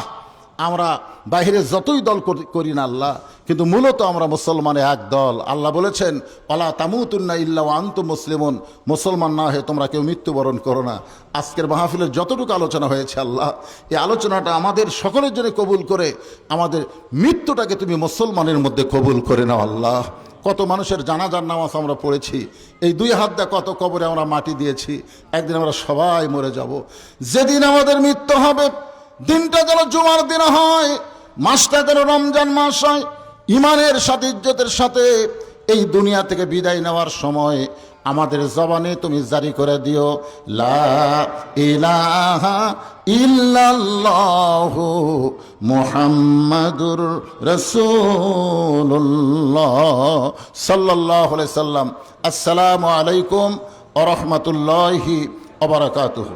আমরা বাইরে যতই দল করি না আল্লাহ, কিন্তু মূলত আমরা মুসলমানে এক দল। আল্লাহ বলেছেন, ওয়ালা তামুতুন্না ইল্লা ওয়া আনতুম মুসলিমুন, মুসলমান না হয়ে তোমরা কেউ মৃত্যুবরণ করো না। আজকের মাহফিলের যতটুকু আলোচনা হয়েছে আল্লাহ, এই আলোচনাটা আমাদের সকলের জন্য কবুল করে আমাদের মৃত্যুটাকে তুমি মুসলমানের মধ্যে কবুল করে নাও আল্লাহ। কত মানুষের জানাজার নামাজ আমরা পড়েছি, এই 2 হাত দিয়ে কত কবরে আমরা মাটি দিয়েছি। একদিন আমরা সবাই মরে যাব। যেদিন আমাদের মৃত্যু হবে, দিনটা যেন জুমার দিন হয়, মাসটা যেন রমজান মাস হয়, ইমানের সাথে ইজ্জতের সাথে এই দুনিয়া থেকে বিদায় নেওয়ার সময় আমাদের জবানে তুমি জারি করে দিও, লা ইলাহা ইল্লাল্লাহু মুহাম্মাদুর রাসূলুল্লাহ সাল্লাল্লাহু আলাইহি সাল্লাম। আসসালামু আলাইকুম ওয়া রাহমাতুল্লাহি ওয়া বারাকাতুহু।